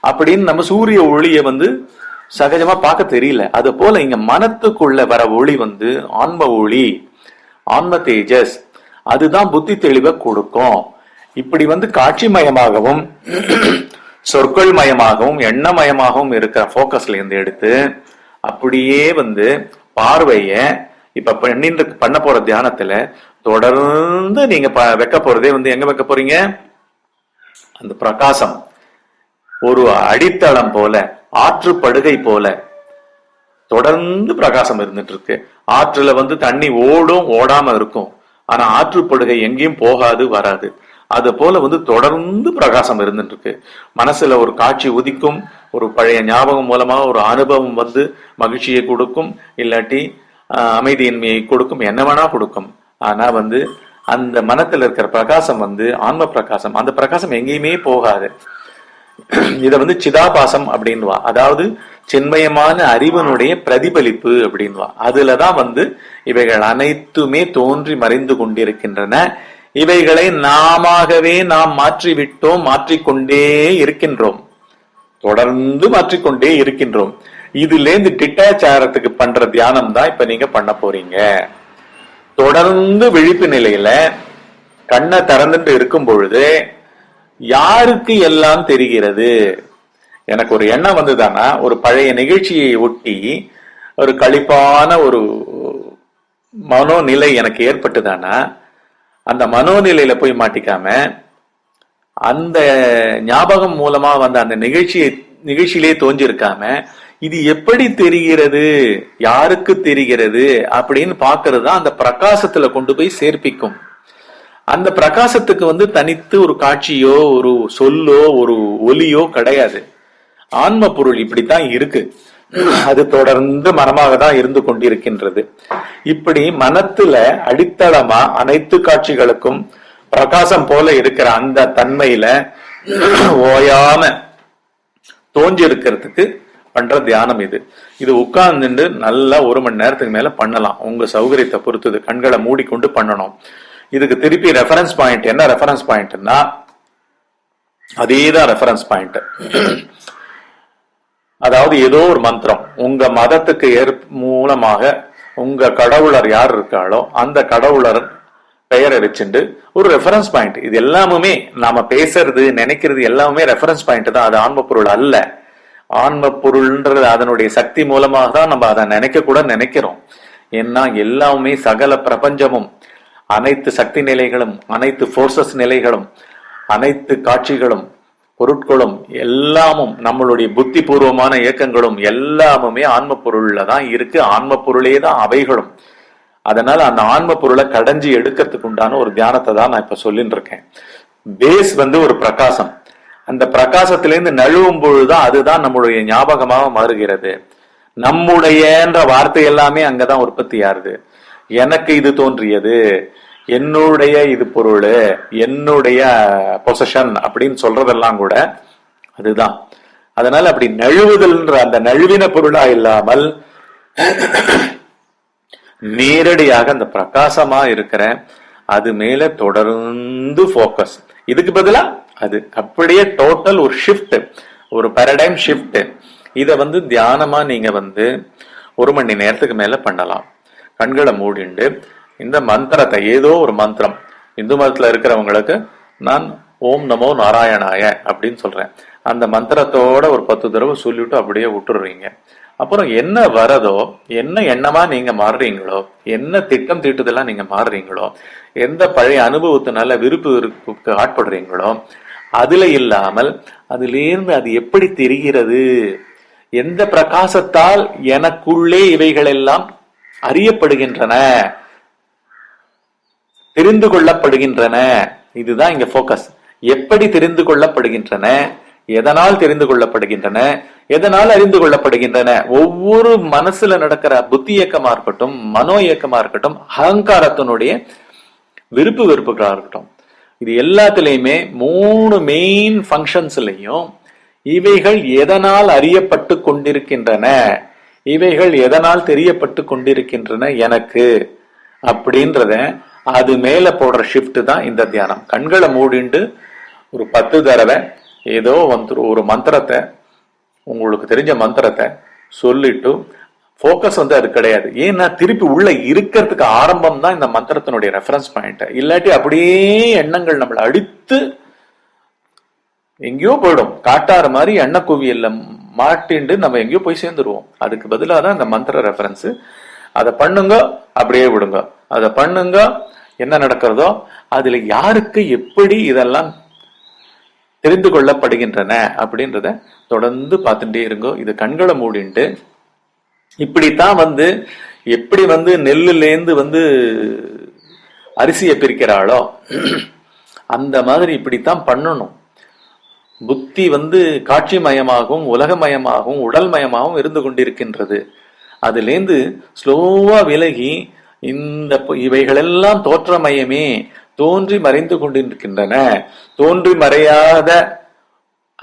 அப்படின்னு நம்ம சூரிய ஒளிய சகஜமா பார்க்க தெரியல. அது போல இங்க மனத்துக்குள்ள வர ஒளி ஆன்ம ஒளி, ஆன்ம தேஜஸ், அதுதான் புத்தி தெளிவை கொடுக்கும். இப்படி காட்சி மயமாகவும் சொற்கள் மயமாகவும் எண்ணமயமாகவும் இருக்கிற போக்கஸ்ல இருந்து எடுத்து அப்படியே பார்வைய இப்ப பண்ண போற தியானத்துல தொடர்ந்து நீங்க வைக்க போறதே எங்க வைக்க போறீங்க, அந்த பிரகாசம் ஒரு அடித்தளம் போல, ஆற்றுப்படுகை போல தொடர்ந்து பிரகாசம் இருந்துட்டு இருக்கு. ஆற்றுல தண்ணி ஓடும், ஓடாம இருக்கும். ஆனா ஆற்றுப்படுகை எங்கேயும் போகாது, வராது. அது போல தொடர்ந்து பிரகாசம் இருந்துட்டு இருக்கு. மனசுல ஒரு காட்சி உதிக்கும், ஒரு பழைய ஞாபகம் மூலமா ஒரு அனுபவம் மகிழ்ச்சியை கொடுக்கும், இல்லாட்டி அமைதியின்மையை கொடுக்கும், என்ன வேணா கொடுக்கும். ஆனா அந்த மனத்துல இருக்கிற பிரகாசம் ஆன்ம பிரகாசம். அந்த பிரகாசம் எங்கேயுமே போகாது. இத சிதாபாசம் அப்படின்வா. அதாவது சின்மயமான அறிவனுடைய பிரதிபலிப்பு அப்படின்வா. அதுலதான் இவைகள் அனைத்துமே தோன்றி மறைந்து கொண்டிருக்கின்றன. இவைகளை நாமவே நாம் மாற்றிவிட்டோம், மாற்றிக்கொண்டே இருக்கின்றோம், தொடர்ந்து மாற்றிக்கொண்டே இருக்கின்றோம். இதுல இருந்து டிட்டாச் ஆகிறதுக்கு பண்ற தியானம் தான் இப்ப நீங்க பண்ண போறீங்க. தொடர்ந்து விழிப்பு நிலையில கண்ணை திறந்துட்டு இருக்கும் பொழுது யாருக்கு எல்லாம் தெரிகிறது? எனக்கு ஒரு எண்ணம் வந்துதானா, ஒரு பழைய நிகழ்ச்சியை ஒட்டி ஒரு களிப்பான ஒரு மனோநிலை எனக்கு ஏற்பட்டுதானா, அந்த மனோநிலையில போய் மாட்டிக்காம அந்த ஞாபகம் மூலமா அந்த நிகழ்ச்சியிலே தோன்றிருக்காம இது எப்படி தெரிகிறது, யாருக்கு தெரிகிறது அப்படின்னு பாக்குறது தான் அந்த பிரகாசத்துல கொண்டு போய் சேர்ப்பிக்கும். அந்த பிரகாசத்துக்கு தனித்து ஒரு காட்சியோ ஒரு சொல்லோ ஒரு ஒலியோ கிடையாது. ஆன்ம பொருள் இப்படித்தான் இருக்கு. அது தொடர்ந்து மனமாக தான் இருந்து கொண்டிருக்கின்றது. இப்படி மனத்துல அடித்தளமா அனைத்து காட்சிகளுக்கும் பிரகாசம் போல இருக்கிற அந்த தன்மையில ஓயாம தோன்றி இருக்கிறதுக்கு பண்ற தியானம் இது. இது உட்கார்ந்து நல்லா 1 மணி நேரத்துக்கு மேல பண்ணலாம், உங்க சௌகரியத்தை பொறுத்தது. கண்களை மூடிக்கொண்டு பண்ணணும். இதுக்கு திருப்பி ரெஃபரன்ஸ் பாயிண்ட் என்ன? ரெஃபரன்ஸ் பாயிண்ட்னா அதேதான் ரெஃபரன்ஸ் பாயிண்ட். அதாவது ஏதோ ஒரு மந்திரம் உங்க மதத்துக்கு மூலமாக உங்க கடவுளர் யார் இருக்காளோ அந்த கடவுளர் பெயரை வச்சுட்டு ஒரு ரெஃபரன்ஸ் பாயிண்ட். இது எல்லாமே நாம பேசுறது நினைக்கிறது எல்லாமே ரெஃபரன்ஸ் பாயிண்ட் தான். அது ஆன்ம பொருள் அல்ல. ஆன்ம பொருள்ன்றது அதனுடைய சக்தி மூலமாக தான் நம்ம அதை நினைக்க கூட நினைக்கிறோம். ஏன்னா எல்லாமே சகல பிரபஞ்சமும், அனைத்து சக்தி நிலைகளும், அனைத்து போர்சஸ் நிலைகளும், அனைத்து காட்சிகளும், பொருட்களும் எல்லாமும், நம்மளுடைய புத்தி பூர்வமான இயக்கங்களும் எல்லாமுமே ஆன்ம பொருள்ல தான் இருக்கு. ஆன்ம பொருளே தான் அவைகளும். அதனால அந்த ஆன்ம பொருளை கடைஞ்சி எடுக்கிறதுக்கு உண்டான ஒரு தியானத்தை தான் நான் இப்ப சொல்லிட்டு இருக்கேன். பேஸ் ஒரு பிரகாசம். அந்த பிரகாசத்திலிருந்து நழுவும் பொழுதுதான் அதுதான் நம்மளுடைய ஞாபகமாக மாறுகிறது. நம்முடையன்ற வார்த்தை எல்லாமே அங்கதான் உற்பத்தி ஆறுது. எனக்கு இது தோன்றியது, என்னுடைய இது பொருள், என்னுடைய பொசஷன் அப்படின்னு சொல்றதெல்லாம் கூட அதுதான். அதனால அப்படி நழுவுதல்ன்ற அந்த நழுவின பொருளா இல்லாமல் நேரடியாக அந்த பிரகாசமா இருக்கிற அது மேல தொடர்ந்து போக்கஸ். இதுக்கு பதிலா அது அப்படியே டோட்டல் ஒரு ஷிஃப்ட், ஒரு பாரடைம் ஷிஃப்ட். இத தியானமா நீங்க 1 மணி நேரத்துக்கு மேல பண்ணலாம். கண்களை மூடிண்டு இந்த மந்திரத்தை, ஏதோ ஒரு மந்திரம், இந்து மதத்துல இருக்கிறவங்களுக்கு நான் ஓம் நமோ நாராயணாய அப்படின்னு சொல்றேன். அந்த மந்திரத்தோட ஒரு 10 தடவை சொல்லிட்டு அப்படியே விட்டுடுறீங்க. அப்புறம் என்ன வரதோ, என்ன எண்ணமா நீங்க மாறுறீங்களோ, என்ன திட்டம் தீட்டுதெல்லாம் நீங்க மாறுறீங்களோ, எந்த பழைய அனுபவத்தினால விருப்புக்கு ஆட்படுறீங்களோ அதுல இல்லாமல் அதிலிருந்து அது எப்படி தெரிகிறது, எந்த பிரகாசத்தால் எனக்குள்ளே இவைகள் எல்லாம் அறியப்படுகின்றன, தெரிந்து கொள்ளப்படுகின்றன. இதுதான் இங்க போக்கஸ். எப்படி தெரிந்து கொள்ளப்படுகின்றன, எதனால் தெரிந்து கொள்ளப்படுகின்றன, எதனால் அறிந்து கொள்ளப்படுகின்றன. ஒவ்வொரு மனசுல நடக்கிற புத்தி இயக்கமா இருக்கட்டும், மனோ இயக்கமா இருக்கட்டும், அகங்காரத்தினுடைய விருப்பு வெறுப்புகளா இருக்கட்டும், இது எல்லாத்திலையுமே 3 மெயின் ஃபங்க்ஷன்ஸ்லயும் இவைகள் எதனால் அறியப்பட்டு கொண்டிருக்கின்றன, இவைகள் எதனால் தெரியப்பட்டு கொண்டிருக்கின்றன எனக்கு அப்படின்றத அது மேல போடுற ஷிஃப்ட் தான் இந்த தியானம். கண்களை மூடிண்டு ஒரு 10 தடவை ஏதோ ஒரு மந்திரத்தை, உங்களுக்கு தெரிஞ்ச மந்திரத்தை சொல்லிட்டு போக்கஸ் அது கிடையாது. ஏன்னா திருப்பி உள்ள இருக்கிறதுக்கு ஆரம்பம் தான் இந்த மந்திரத்தினுடைய ரெஃபரன்ஸ் பாயிண்ட். இல்லாட்டி அப்படியே எண்ணங்கள் நம்மளை அடித்து எங்கேயோ போயிடும். காட்டாறு மாதிரி எண்ண குவியல்ல மாட்டிண்டு நம்ம எங்கேயோ போய் சேர்ந்துருவோம். அதுக்கு பதிலாக தான் இந்த மந்திர ரெஃபரன்ஸ். அதை பண்ணுங்க, அப்படியே விடுங்க. அதை பண்ணுங்க, என்ன நடக்கிறதோ அதுல யாருக்கு எப்படி இதெல்லாம் தெரிந்து கொள்ளப்படுகின்றன அப்படின்றத தொடர்ந்து பார்த்துட்டே இருங்கோ. இது கண்களை மூடிண்டு இப்படித்தான் எப்படி நெல்லுலேருந்து அரிசியை பிரிக்கிறாளோ அந்த மாதிரி இப்படித்தான் பண்ணணும். புத்தி காட்சி மயமாகவும் உலகமயமாகவும் உடல் மயமாகவும் இருந்து கொண்டிருக்கின்றது. அதுலேருந்து ஸ்லோவா விலகி இவைகளெல்லாம் தோற்றமயமே, தோன்றி மறைந்து கொண்டிருக்கின்றன, தோன்றி மறையாத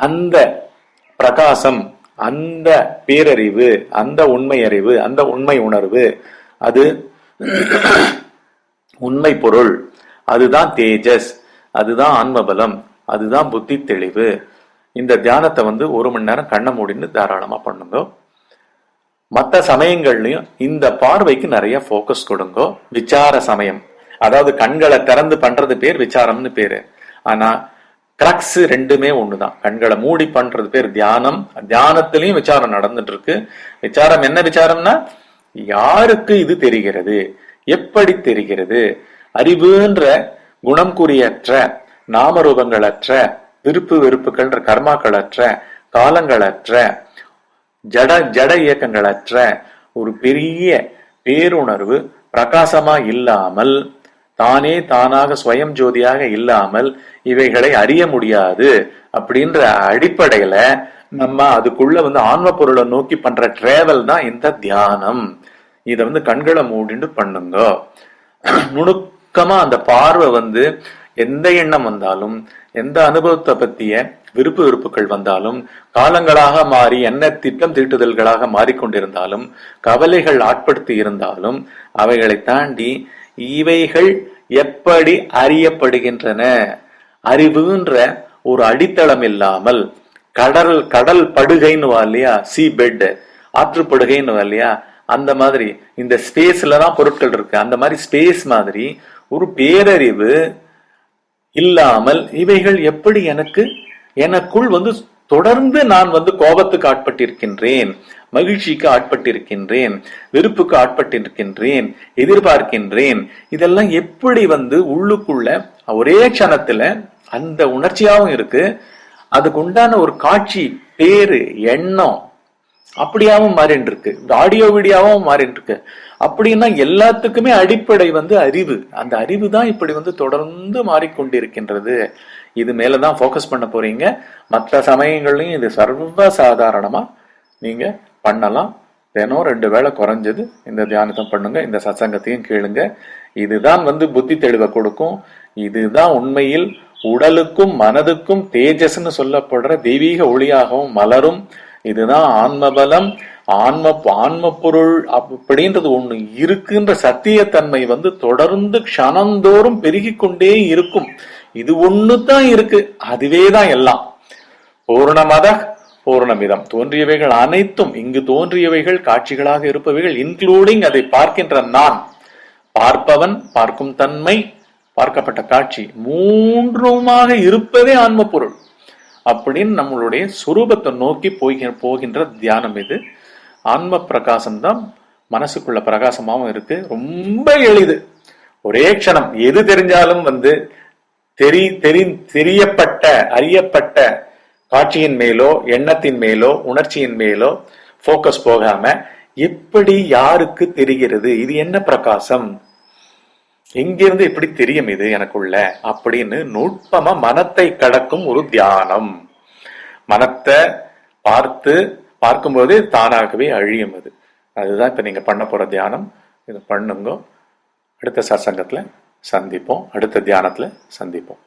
அந்த பிரகாசம், அந்த பேரறிவு, அந்த உண்மை அறிவு, அந்த உண்மை உணர்வு, அது உண்மை பொருள், அதுதான் தேஜஸ், அதுதான் ஆன்மபலம், அதுதான் புத்தி தெளிவு. இந்த தியானத்தை 1 மணி நேரம் கண்ணை மூடின்னு தாராளமா பண்ணுங்க. மற்ற சமயங்கள்லயும் இந்த பார்வைக்கு நிறைய போக்கஸ் கொடுங்க. விசார சமயம், அதாவது கண்களை திறந்து பண்றது பேர் விசாரம்னு பேரு. ஆனா கிரக்ஸ் ரெண்டுமே ஒண்ணுதான். கண்களை மூடி பண்றது பேர் தியானம். தியானத்திலையும் விசாரம் நடந்துட்டு இருக்கு. விசாரம் என்ன விசாரம்னா, யாருக்கு இது தெரிகிறது, எப்படி தெரிகிறது, அறிவுன்ற குணம் குறியற்ற, நாமரூபங்களற்ற, விருப்பு வெறுப்புகள் கர்மாக்களற்ற, காலங்களற்ற, ஜட இயக்கங்களற்ற ஒரு பெரிய பேருணர்வு பிரகாசமா இல்லாமல், தானே தானாக ஸ்வயம் ஜோதியாக இல்லாமல் இவைகளை அறிய முடியாது. அப்படின்ற அடிப்படையில நம்ம அதுக்குள்ள ஆன்ம பொருளை நோக்கி பண்ற டிராவல் தான் இந்த தியானம். இத கண்களை மூடிண்டு பண்ணுங்க. நுணுக்கமா அந்த பார்வை எந்த எண்ணம் வந்தாலும், எந்த அனுபவத்தை பத்திய விருப்பு வெறுப்புகள் வந்தாலும், காலங்களாக மாறி என்ன திட்டம் தீட்டுதல்களாக மாறிக்கொண்டிருந்தாலும், கவலைகள் ஆட்படுத்தி இருந்தாலும், அவைகளை தாண்டி இவைகள் எப்படி அறியப்படுகின்றன, அறிவுன்ற ஒரு அடித்தளம் இல்லாமல், கடல் படுகைன்னு இல்லையா, சி பெட், ஆற்றுப்படுகைன்னு இல்லையா, அந்த மாதிரி இந்த ஸ்பேஸ்ல தான் பொருட்கள் இருக்கு. அந்த மாதிரி ஸ்பேஸ் மாதிரி ஒரு பேரறிவு இல்லாமல் இவைகள் எப்படி எனக்குள் தொடர்ந்து நான் கோபத்துக்கு ஆட்பட்டிருக்கின்றேன், மகிழ்ச்சிக்கு ஆட்பட்டிருக்கின்றேன், வெறுப்புக்கு ஆட்பட்டிருக்கின்றேன், எதிர்பார்க்கின்றேன், இதெல்லாம் எப்படி உள்ளுக்குள்ள ஒரே க்ஷணத்துல அந்த உணர்ச்சியாவும் இருக்கு, அதுக்கு உண்டான ஒரு காட்சி, பேரு, எண்ணம் அப்படியாவும் மாறிட்டு இருக்கு, ஆடியோ வீடியோவும் மாறிட்டு இருக்கு. அப்படின்னா எல்லாத்துக்குமே அடிப்படை அறிவு. அந்த அறிவு தான் இப்படி தொடர்ந்து மாறிக்கொண்டிருக்கின்றது. இது மேலதான் போக்கஸ் பண்ண போறீங்க. மற்ற சமயங்கள்லயும் இது சர்வ சாதாரணமா நீங்க பண்ணலாம். தினம் 2 வேளை குறைஞ்சது இந்த தியானத்தை பண்ணுங்க. இந்த சத்சங்கத்தையும் கேளுங்க. இதுதான் புத்தி தெளிவை கொடுக்கும். இதுதான் உண்மையில் உடலுக்கும் மனதுக்கும் தேஜஸ்ன்னு சொல்லப்படுற தெய்வீக ஒளியாகவும் மலரும். இதுதான் ஆன்மபலம், ஆன்ம பொருள் அப்படின்றது ஒண்ணு இருக்குன்ற சத்தியத்தன்மை தொடர்ந்து க்ஷணந்தோறும் பெருகி கொண்டே இருக்கும். இது ஒண்ணுதான் இருக்கு, அதுவேதான் எல்லாம். பூர்ணமத பூர்ணமிதம். தோன்றியவைகள் அனைத்தும், இங்கு தோன்றியவைகள் காட்சிகளாக இருப்பவைகள், இன்க்ளூடிங் அதை பார்க்கின்ற நான், பார்ப்பவன், பார்க்கும் தன்மை, பார்க்கப்பட்ட காட்சி, மூன்றுமாக இருப்பதே ஆன்ம பொருள் அப்படின்னு நம்மளுடைய சுரூபத்தை நோக்கி போகின்ற தியானம் இது. ஆன்ம பிரகாசம் தான் மனசுக்குள்ள பிரகாசமாவும் இருக்கு. ரொம்ப எளிது. ஒரே க்ஷணம் எது தெரிஞ்சாலும் தெரியப்பட்ட அறியப்பட்ட காட்சியின் மேலோ, எண்ணத்தின் மேலோ, உணர்ச்சியின் மேலோ போக்கஸ் போகாம, எப்படி யாருக்கு தெரிகிறது, இது என்ன பிரகாசம், எங்கிருந்து எப்படி தெரியும் இது எனக்குள்ள அப்படின்னு நுட்பமா மனத்தை கடக்கும் ஒரு தியானம். மனத்தை பார்க்கும்போது தானாகவே அழியும். அதுதான் இப்ப நீங்க பண்ண போற தியானம். இதை பண்ணுங்க. அடுத்த சத்சங்கத்துல சந்திப்போம், அடுத்த தியானத்துல சந்திப்போம்.